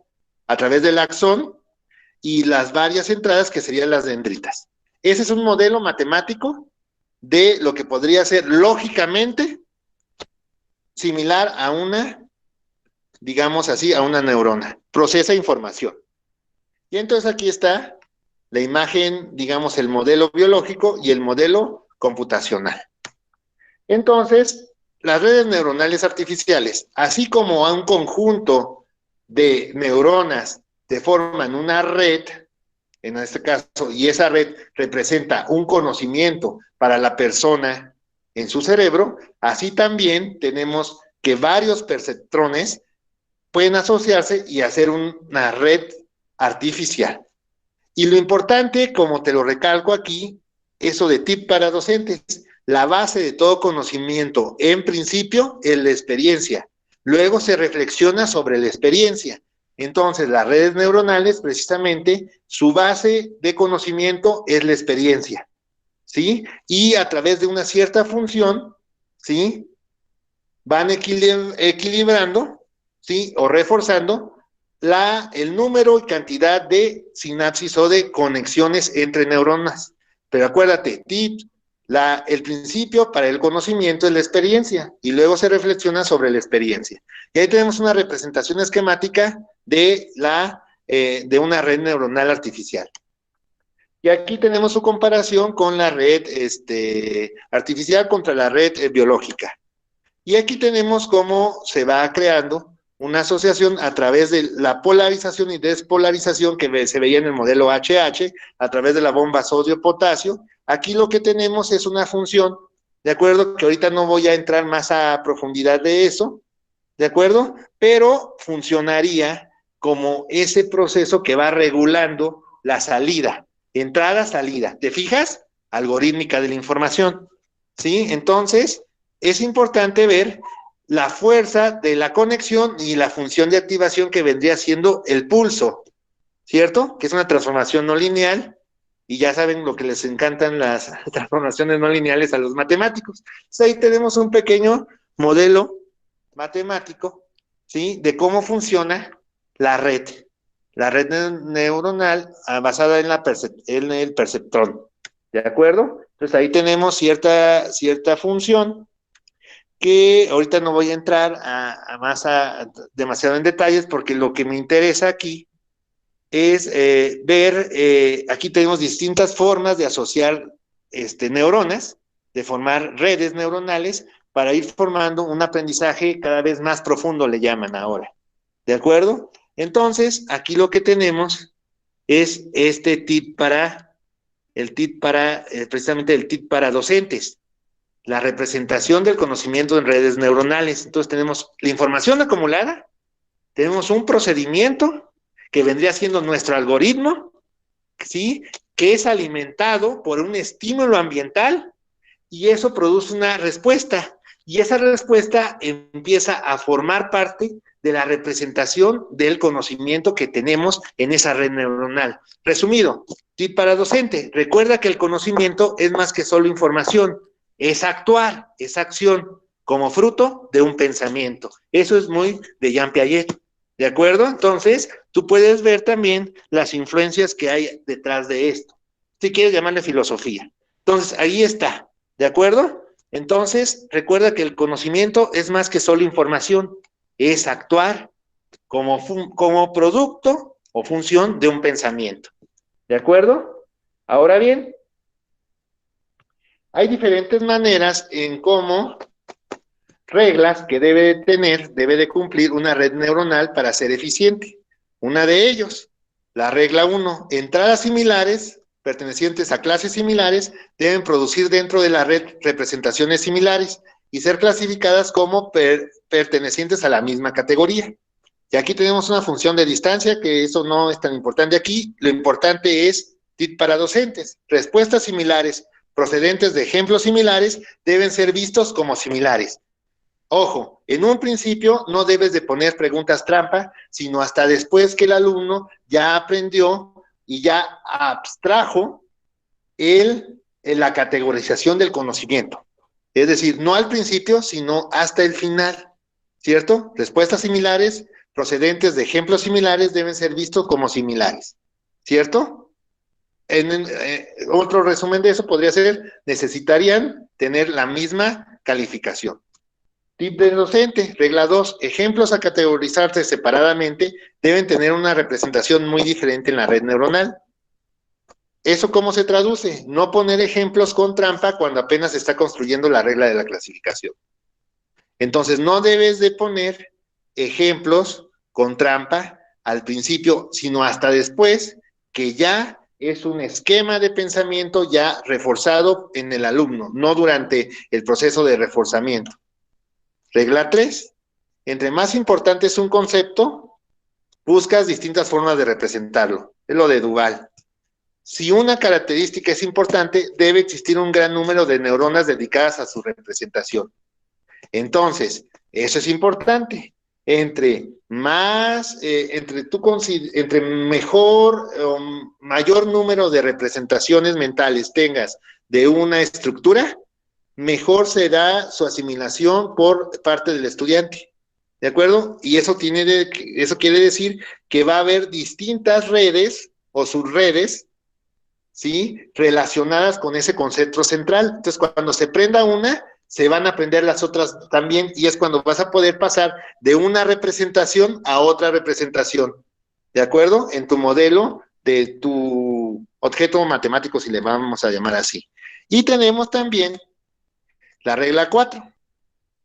a través del axón y las varias entradas que serían las dendritas. Ese es un modelo matemático de lo que podría ser lógicamente similar a una, digamos así, a una neurona. Procesa información. Y entonces aquí está la imagen, digamos, el modelo biológico y el modelo computacional. Entonces, las redes neuronales artificiales, así como a un conjunto de neuronas que forman una red, en este caso, y esa red representa un conocimiento para la persona en su cerebro, así también tenemos que varios perceptrones pueden asociarse y hacer una red artificial. Y lo importante, como te lo recalco aquí, eso de tip para docentes, la base de todo conocimiento, en principio, es la experiencia. Luego se reflexiona sobre la experiencia. Entonces, las redes neuronales, precisamente, su base de conocimiento es la experiencia, ¿sí? Y a través de una cierta función, ¿sí?, van equilibrando, ¿sí?, o reforzando el número y cantidad de sinapsis o de conexiones entre neuronas. Pero acuérdate, el principio para el conocimiento es la experiencia y luego se reflexiona sobre la experiencia. Y ahí tenemos una representación esquemática de una red neuronal artificial. Y aquí tenemos su comparación con la red artificial contra la red biológica. Y aquí tenemos cómo se va creando una asociación a través de la polarización y despolarización que se veía en el modelo HH, a través de la bomba sodio-potasio. Aquí lo que tenemos es una función, ¿de acuerdo? Que ahorita no voy a entrar más a profundidad de eso, ¿de acuerdo? Pero funcionaría como ese proceso que va regulando la salida, entrada-salida. ¿Te fijas? Algorítmica de la información, ¿sí? Entonces, es importante ver la fuerza de la conexión y la función de activación que vendría siendo el pulso, ¿cierto? Que es una transformación no lineal, y ya saben lo que les encantan las transformaciones no lineales a los matemáticos. Entonces ahí tenemos un pequeño modelo matemático, ¿sí?, de cómo funciona la red neuronal basada en el perceptrón, ¿de acuerdo? Entonces ahí tenemos cierta función que ahorita no voy a entrar demasiado en detalles porque lo que me interesa aquí es ver, aquí tenemos distintas formas de asociar neuronas, de formar redes neuronales para ir formando un aprendizaje cada vez más profundo, le llaman ahora, ¿de acuerdo? Entonces, aquí lo que tenemos es precisamente el TIP para docentes, la representación del conocimiento en redes neuronales. Entonces tenemos la información acumulada, tenemos un procedimiento que vendría siendo nuestro algoritmo, ¿sí? Que es alimentado por un estímulo ambiental y eso produce una respuesta. Y esa respuesta empieza a formar parte de la representación del conocimiento que tenemos en esa red neuronal. Resumido, tip para docente, recuerda que el conocimiento es más que solo información, es actuar, es acción, como fruto de un pensamiento. Eso es muy de Jean Piaget, ¿de acuerdo? Entonces, tú puedes ver también las influencias que hay detrás de esto. Si quieres llamarle filosofía. Entonces, ahí está, ¿de acuerdo? Entonces, recuerda que el conocimiento es más que solo información, es actuar como producto o función de un pensamiento. ¿De acuerdo? Ahora bien, hay diferentes maneras en cómo reglas que debe de cumplir una red neuronal para ser eficiente. Una de ellos, la regla 1, entradas similares pertenecientes a clases similares deben producir dentro de la red representaciones similares y ser clasificadas como pertenecientes a la misma categoría. Y aquí tenemos una función de distancia, que eso no es tan importante aquí, lo importante es tip para docentes. Respuestas similares procedentes de ejemplos similares deben ser vistos como similares. Ojo, en un principio no debes de poner preguntas trampa, sino hasta después que el alumno ya aprendió y ya abstrajo la categorización del conocimiento. Es decir, no al principio, sino hasta el final, ¿cierto? Respuestas similares procedentes de ejemplos similares deben ser vistos como similares, ¿cierto? Otro resumen de eso podría ser, necesitarían tener la misma calificación. Tip del docente, regla 2, ejemplos a categorizarse separadamente deben tener una representación muy diferente en la red neuronal. ¿Eso cómo se traduce? No poner ejemplos con trampa cuando apenas se está construyendo la regla de la clasificación. Entonces, no debes de poner ejemplos con trampa al principio, sino hasta después, que ya es un esquema de pensamiento ya reforzado en el alumno, no durante el proceso de reforzamiento. Regla 3. Entre más importante es un concepto, buscas distintas formas de representarlo. Es lo de Duval. Si una característica es importante, debe existir un gran número de neuronas dedicadas a su representación. Entonces, eso es importante. Entre mejor o mayor número de representaciones mentales tengas de una estructura, mejor será su asimilación por parte del estudiante, ¿de acuerdo? Y eso quiere decir que va a haber distintas redes o subredes, ¿sí? Relacionadas con ese concepto central. Entonces, cuando se prenda una, se van a aprender las otras también, y es cuando vas a poder pasar de una representación a otra representación, ¿de acuerdo? En tu modelo de tu objeto matemático, si le vamos a llamar así. Y tenemos también la regla 4,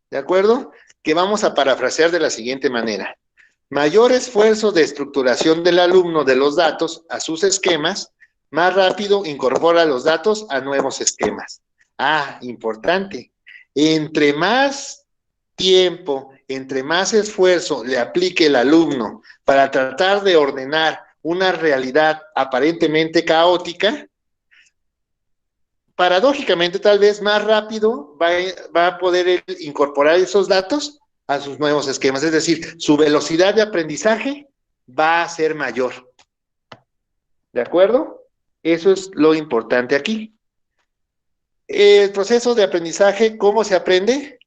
¿de acuerdo? Que vamos a parafrasear de la siguiente manera. Mayor esfuerzo de estructuración del alumno de los datos a sus esquemas, más rápido incorpora los datos a nuevos esquemas. Ah, importante. Entre más tiempo, entre más esfuerzo le aplique el alumno para tratar de ordenar una realidad aparentemente caótica, paradójicamente tal vez más rápido va a poder incorporar esos datos a sus nuevos esquemas, es decir, su velocidad de aprendizaje va a ser mayor. ¿De acuerdo? Eso es lo importante aquí. El proceso de aprendizaje, ¿cómo se aprende?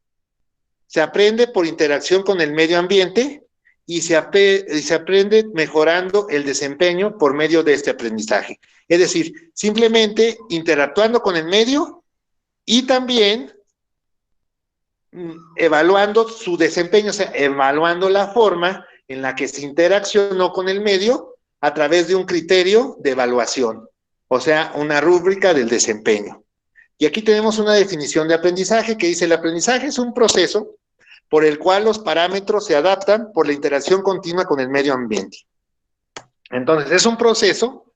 Se aprende por interacción con el medio ambiente y se aprende mejorando el desempeño por medio de este aprendizaje. Es decir, simplemente interactuando con el medio y también evaluando su desempeño, o sea, evaluando la forma en la que se interaccionó con el medio a través de un criterio de evaluación, o sea, una rúbrica del desempeño. Y aquí tenemos una definición de aprendizaje que dice: el aprendizaje es un proceso por el cual los parámetros se adaptan por la interacción continua con el medio ambiente. Entonces, es un proceso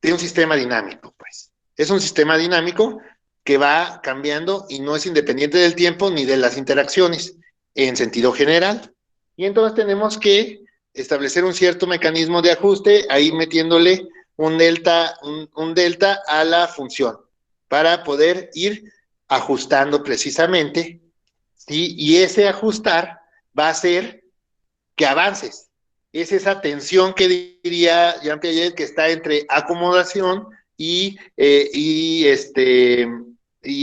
de un sistema dinámico, pues. Es un sistema dinámico que va cambiando y no es independiente del tiempo ni de las interacciones en sentido general. Y entonces tenemos que establecer un cierto mecanismo de ajuste, ahí metiéndole un delta a la función para poder ir ajustando precisamente, ¿sí? Y ese ajustar va a hacer que avances. Es esa tensión que diría Jean Piaget que está entre acomodación y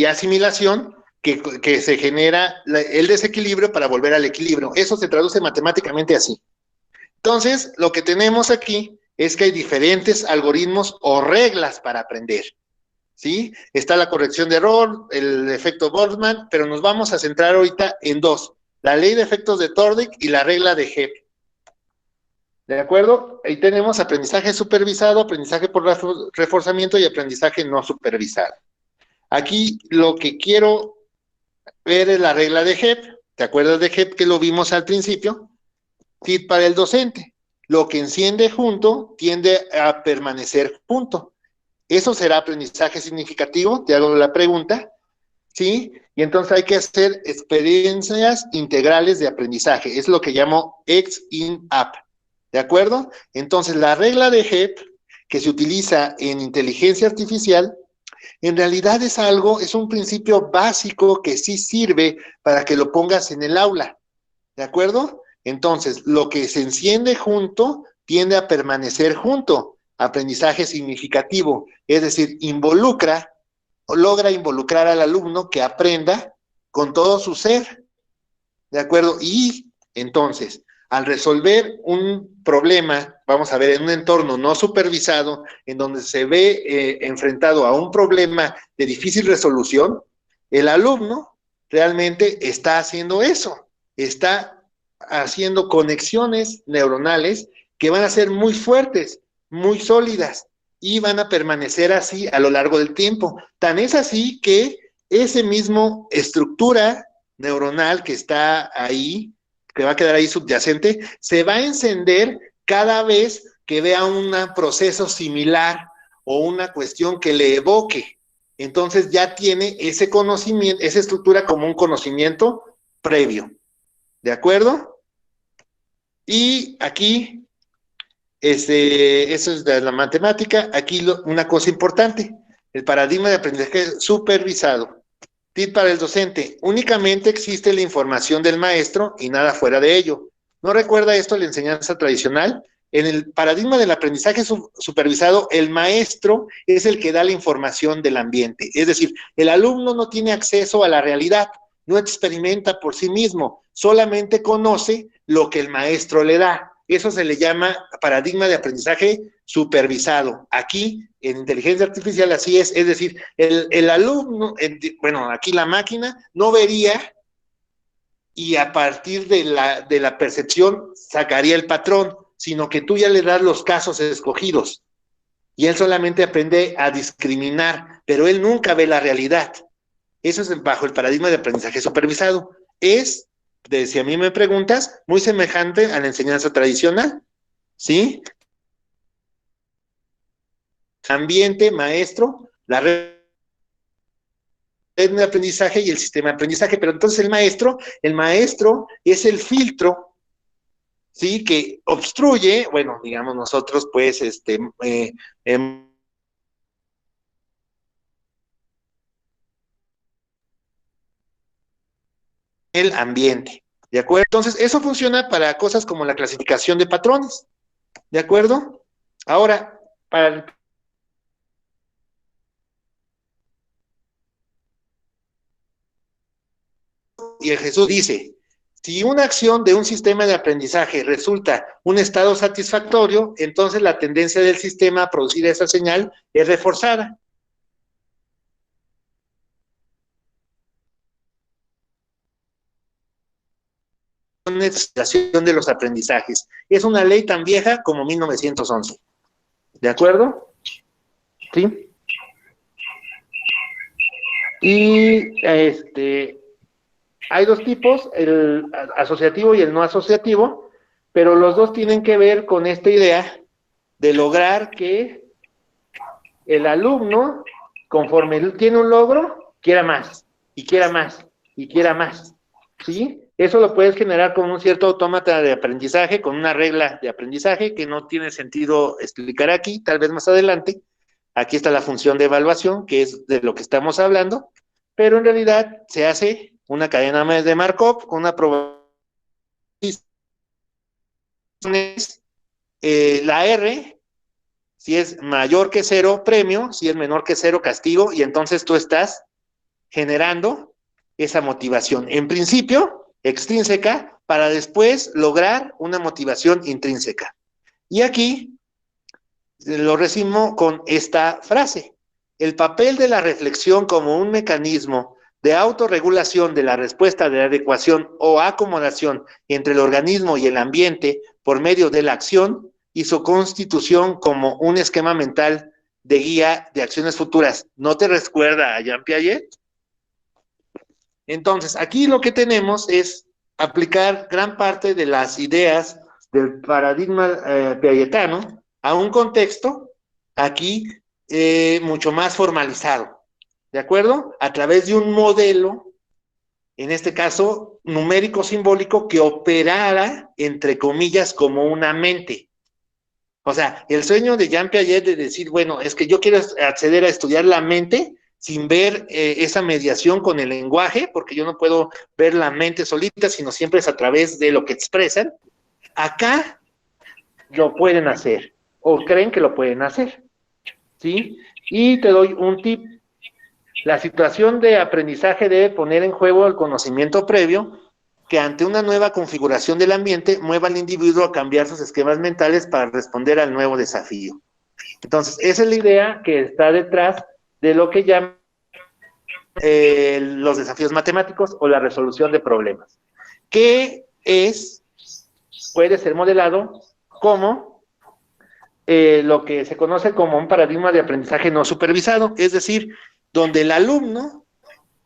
asimilación, que se genera el desequilibrio para volver al equilibrio. Eso se traduce matemáticamente así. Entonces, lo que tenemos aquí es que hay diferentes algoritmos o reglas para aprender, ¿sí? Está la corrección de error, el efecto Boltzmann, pero nos vamos a centrar ahorita en dos: la ley de efectos de Tordick y la regla de Hebb. ¿De acuerdo? Ahí tenemos aprendizaje supervisado, aprendizaje por reforzamiento y aprendizaje no supervisado. Aquí lo que quiero ver es la regla de Hebb. ¿Te acuerdas de Hebb que lo vimos al principio? TID para el docente. Lo que enciende junto tiende a permanecer junto. ¿Eso será aprendizaje significativo? Te hago la pregunta, ¿sí? Y entonces hay que hacer experiencias integrales de aprendizaje. Es lo que llamo X-in-App. ¿De acuerdo? Entonces, la regla de Hebb, que se utiliza en inteligencia artificial, en realidad es un principio básico que sí sirve para que lo pongas en el aula. ¿De acuerdo? Entonces, lo que se enciende junto tiende a permanecer junto. Aprendizaje significativo, es decir, logra involucrar al alumno que aprenda con todo su ser. ¿De acuerdo? Y entonces, al resolver un problema, vamos a ver, en un entorno no supervisado, en donde se ve enfrentado a un problema de difícil resolución, el alumno realmente está haciendo eso, está haciendo conexiones neuronales que van a ser muy fuertes, muy sólidas, y van a permanecer así a lo largo del tiempo. Tan es así que ese mismo estructura neuronal que está ahí, que va a quedar ahí subyacente, se va a encender cada vez que vea un proceso similar o una cuestión que le evoque. Entonces ya tiene ese conocimiento, esa estructura como un conocimiento previo. ¿De acuerdo? Y aquí, eso es de la matemática. Aquí una cosa importante: el paradigma de aprendizaje supervisado. Tip para el docente: únicamente existe la información del maestro y nada fuera de ello. ¿No recuerda esto la enseñanza tradicional? En el paradigma del aprendizaje supervisado, el maestro es el que da la información del ambiente. Es decir, el alumno no tiene acceso a la realidad, no experimenta por sí mismo, solamente conoce lo que el maestro le da. Eso se le llama paradigma de aprendizaje supervisado. Aquí, en inteligencia artificial, así es decir, el alumno, aquí la máquina no vería y a partir de la percepción sacaría el patrón, sino que tú ya le das los casos escogidos y él solamente aprende a discriminar, pero él nunca ve la realidad. Eso es bajo el paradigma de aprendizaje supervisado. Si a mí me preguntas, muy semejante a la enseñanza tradicional, ¿sí? Ambiente, maestro, la red de aprendizaje y el sistema de aprendizaje, pero entonces el maestro es el filtro, ¿sí? Que obstruye, bueno, digamos nosotros, pues, el ambiente, ¿de acuerdo? Entonces, eso funciona para cosas como la clasificación de patrones, ¿de acuerdo? Ahora, y el Jesús dice: si una acción de un sistema de aprendizaje resulta un estado satisfactorio, entonces la tendencia del sistema a producir esa señal es reforzada. Una explicación de los aprendizajes. Es una ley tan vieja como 1911. ¿De acuerdo? ¿Sí? Y hay dos tipos, el asociativo y el no asociativo, pero los dos tienen que ver con esta idea de lograr que el alumno, conforme tiene un logro, quiera más, y quiera más, y quiera más, ¿sí? Eso lo puedes generar con un cierto autómata de aprendizaje, con una regla de aprendizaje que no tiene sentido explicar aquí, tal vez más adelante. Aquí está la función de evaluación, que es de lo que estamos hablando, pero en realidad se hace una cadena de Markov con una probabilidad. La R, si es mayor que 0, premio, si es menor que 0, castigo, y entonces tú estás generando esa motivación, en principio, extrínseca, para después lograr una motivación intrínseca. Y aquí lo resumo con esta frase: el papel de la reflexión como un mecanismo de autorregulación de la respuesta de adecuación o acomodación entre el organismo y el ambiente por medio de la acción y su constitución como un esquema mental de guía de acciones futuras. ¿No te recuerda a Jean Piaget? Entonces, aquí lo que tenemos es aplicar gran parte de las ideas del paradigma piagetano a un contexto aquí mucho más formalizado, ¿de acuerdo? A través de un modelo, en este caso numérico simbólico, que operara, entre comillas, como una mente. O sea, el sueño de Jean Piaget de decir, bueno, es que yo quiero acceder a estudiar la mente sin ver esa mediación con el lenguaje, porque yo no puedo ver la mente solita, sino siempre es a través de lo que expresan. Acá lo pueden hacer, o creen que lo pueden hacer, ¿sí? Y te doy un tip. La situación de aprendizaje debe poner en juego el conocimiento previo que ante una nueva configuración del ambiente mueva al individuo a cambiar sus esquemas mentales para responder al nuevo desafío. Entonces, esa es la idea que está detrás de lo que llaman los desafíos matemáticos o la resolución de problemas, que puede ser modelado como lo que se conoce como un paradigma de aprendizaje no supervisado, es decir, donde el alumno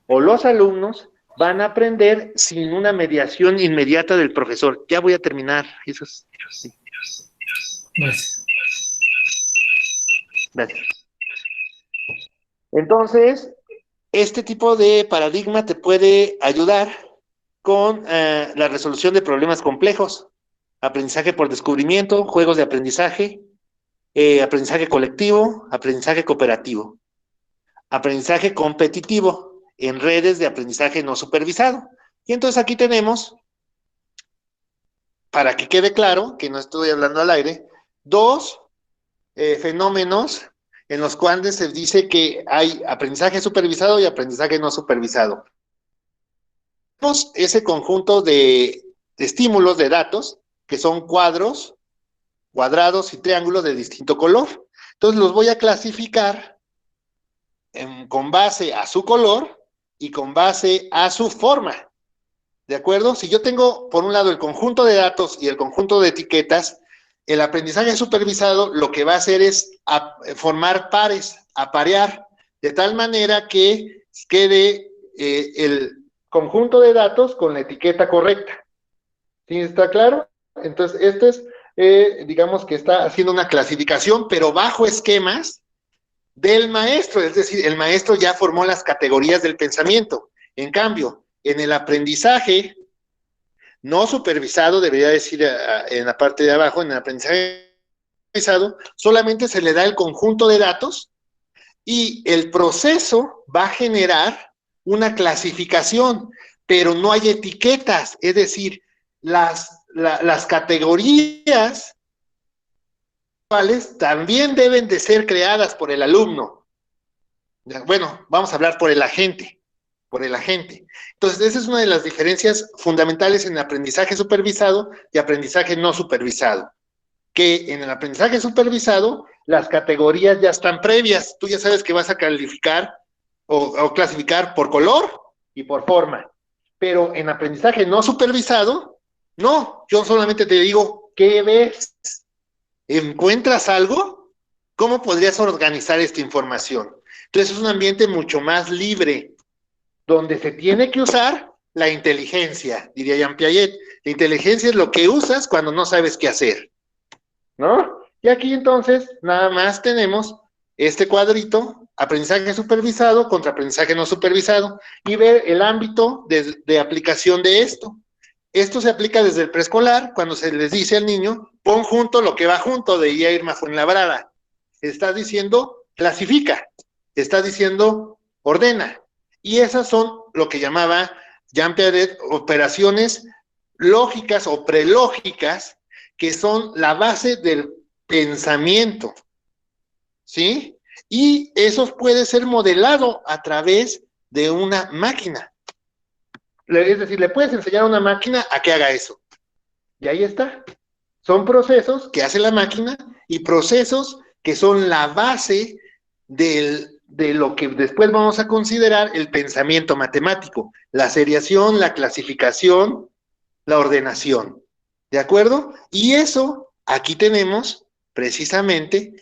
o los alumnos van a aprender sin una mediación inmediata del profesor. Ya voy a terminar. Eso es, sí. Gracias. Gracias. Entonces, este tipo de paradigma te puede ayudar con la resolución de problemas complejos, aprendizaje por descubrimiento, juegos de aprendizaje, aprendizaje colectivo, aprendizaje cooperativo, aprendizaje competitivo en redes de aprendizaje no supervisado. Y entonces aquí tenemos, para que quede claro, que no estoy hablando al aire, dos fenómenos en los cuales se dice que hay aprendizaje supervisado y aprendizaje no supervisado. Tenemos ese conjunto de estímulos, de datos, que son cuadros, cuadrados y triángulos de distinto color. Entonces los voy a clasificar con base a su color y con base a su forma. ¿De acuerdo? Si yo tengo, por un lado, el conjunto de datos y el conjunto de etiquetas, el aprendizaje supervisado lo que va a hacer es formar pares, aparear, de tal manera que quede el conjunto de datos con la etiqueta correcta. ¿Sí está claro? Entonces, este es, digamos que está haciendo una clasificación, pero bajo esquemas del maestro, es decir, el maestro ya formó las categorías del pensamiento. En cambio, en el aprendizaje no supervisado, debería decir en la parte de abajo, en el aprendizaje supervisado, solamente se le da el conjunto de datos y el proceso va a generar una clasificación, pero no hay etiquetas, es decir, las categorías también deben de ser creadas por el alumno. Bueno, vamos a hablar por el agente. Entonces, esa es una de las diferencias fundamentales en el aprendizaje supervisado y aprendizaje no supervisado. Que en el aprendizaje supervisado, las categorías ya están previas. Tú ya sabes que vas a calificar o clasificar por color y por forma. Pero en aprendizaje no supervisado, no. Yo solamente te digo, ¿qué ves? ¿Encuentras algo? ¿Cómo podrías organizar esta información? Entonces, es un ambiente mucho más libre, donde se tiene que usar la inteligencia, diría Jean Piaget. La inteligencia es lo que usas cuando no sabes qué hacer, ¿no? Y aquí entonces nada más tenemos este cuadrito, aprendizaje supervisado contra aprendizaje no supervisado, y ver el ámbito de aplicación de esto. Esto se aplica desde el preescolar, cuando se les dice al niño, pon junto lo que va junto, de Irma Fuenlabrada. Está diciendo, clasifica, está diciendo, ordena. Y esas son lo que llamaba Jean Piaget operaciones lógicas o prelógicas, que son la base del pensamiento, ¿sí? Y eso puede ser modelado a través de una máquina. Es decir, le puedes enseñar a una máquina a que haga eso. Y ahí está. Son procesos que hace la máquina y procesos que son la base de lo que después vamos a considerar el pensamiento matemático, la seriación, la clasificación, la ordenación. ¿De acuerdo? Y eso, aquí tenemos precisamente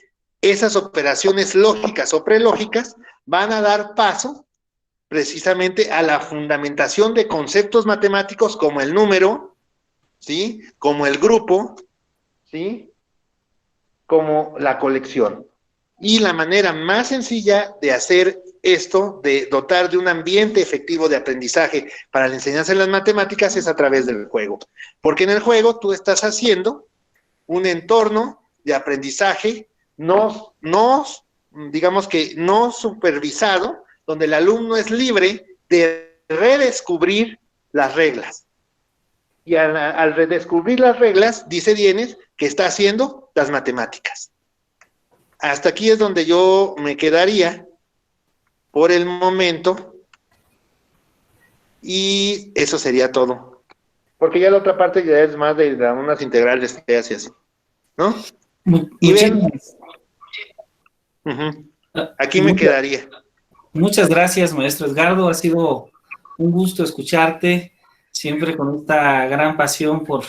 esas operaciones lógicas o prelógicas van a dar paso precisamente a la fundamentación de conceptos matemáticos como el número, ¿sí? Como el grupo, ¿sí? Como la colección. Y la manera más sencilla de hacer esto, de dotar de un ambiente efectivo de aprendizaje para la enseñanza de las matemáticas, es a través del juego. Porque en el juego tú estás haciendo un entorno de aprendizaje digamos que no supervisado, donde el alumno es libre de redescubrir las reglas. Y al redescubrir las reglas, dice Dienes que está haciendo las matemáticas. Hasta aquí es donde yo me quedaría por el momento, y eso sería todo. Porque ya la otra parte ya es más de unas integrales que hace así, ¿no? Y ven, aquí me quedaría. Muchas gracias, maestro Edgardo. Ha sido un gusto escucharte, siempre con esta gran pasión por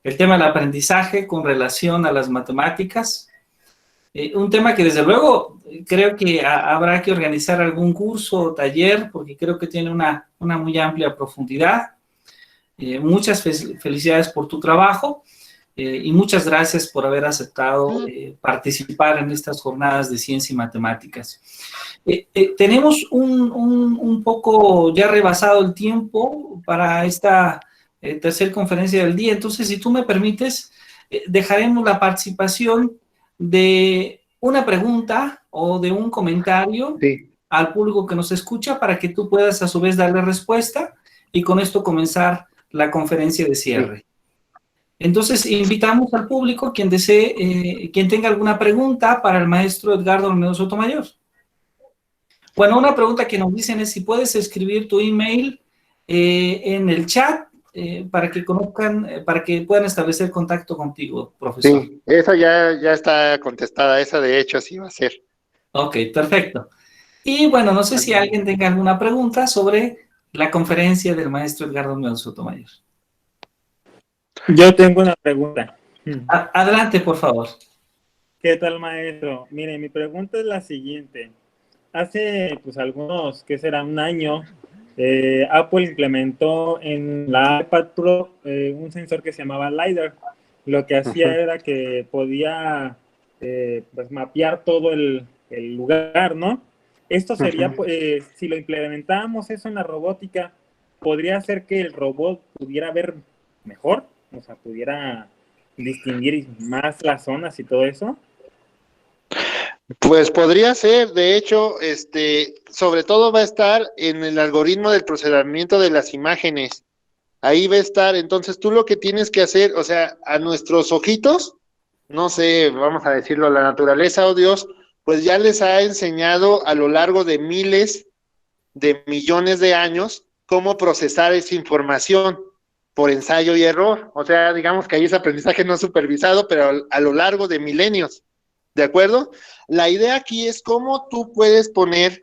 el tema del aprendizaje con relación a las matemáticas. Un tema que desde luego creo que habrá que organizar algún curso o taller, porque creo que tiene una muy amplia profundidad. Muchas felicidades por tu trabajo y muchas gracias por haber aceptado participar en estas jornadas de ciencia y matemáticas. Tenemos un poco ya rebasado el tiempo para esta tercera conferencia del día, entonces si tú me permites, dejaremos la participación de una pregunta o de un comentario al público que nos escucha para que tú puedas a su vez darle respuesta y con esto comenzar la conferencia de cierre. Entonces, invitamos al público, quien desee, quien tenga alguna pregunta para el maestro Edgardo Olmedo Sotomayor. Bueno, una pregunta que nos dicen es si puedes escribir tu email en el chat para que conozcan, para que puedan establecer contacto contigo, profesor. Sí, esa ya está contestada, esa de hecho así va a ser. Ok, perfecto. Y bueno, no sé si alguien tenga alguna pregunta sobre la conferencia del maestro Edgardo Olmedo Sotomayor. Yo tengo una pregunta. Adelante, por favor. ¿Qué tal, maestro? Mire, mi pregunta es la siguiente. Hace, pues, algunos, ¿qué será? Un año, Apple implementó en la iPad Pro un sensor que se llamaba LiDAR. Lo que hacía era que podía, pues, mapear todo el lugar, ¿no? Esto sería, si lo implementábamos eso en la robótica, ¿podría hacer que el robot pudiera ver mejor? O sea, pudiera distinguir más las zonas y todo eso. Pues podría ser, de hecho, sobre todo va a estar en el algoritmo del procesamiento de las imágenes. Ahí va a estar, entonces tú lo que tienes que hacer, o sea, a nuestros ojitos, no sé, vamos a decirlo, la naturaleza o Dios, pues ya les ha enseñado a lo largo de miles de millones de años cómo procesar esa información por ensayo y error. O sea, digamos que ahí es aprendizaje no supervisado, pero a lo largo de milenios. ¿De acuerdo? La idea aquí es cómo tú puedes poner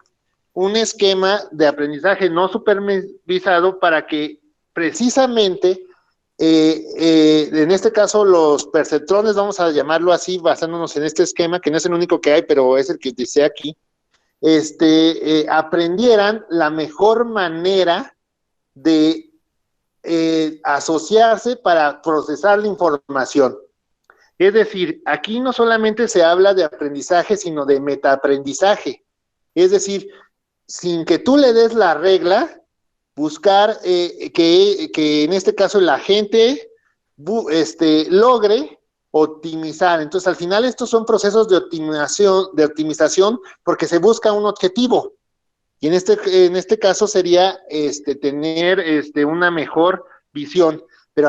un esquema de aprendizaje no supervisado para que precisamente, en este caso, los perceptrones, vamos a llamarlo así, basándonos en este esquema, que no es el único que hay, pero es el que dice aquí, aprendieran la mejor manera de asociarse para procesar la información. Es decir, aquí no solamente se habla de aprendizaje, sino de metaaprendizaje. Es decir, sin que tú le des la regla, buscar que en este caso el agente logre optimizar. Entonces, al final estos son procesos de optimización porque se busca un objetivo. Y en este caso sería tener una mejor visión.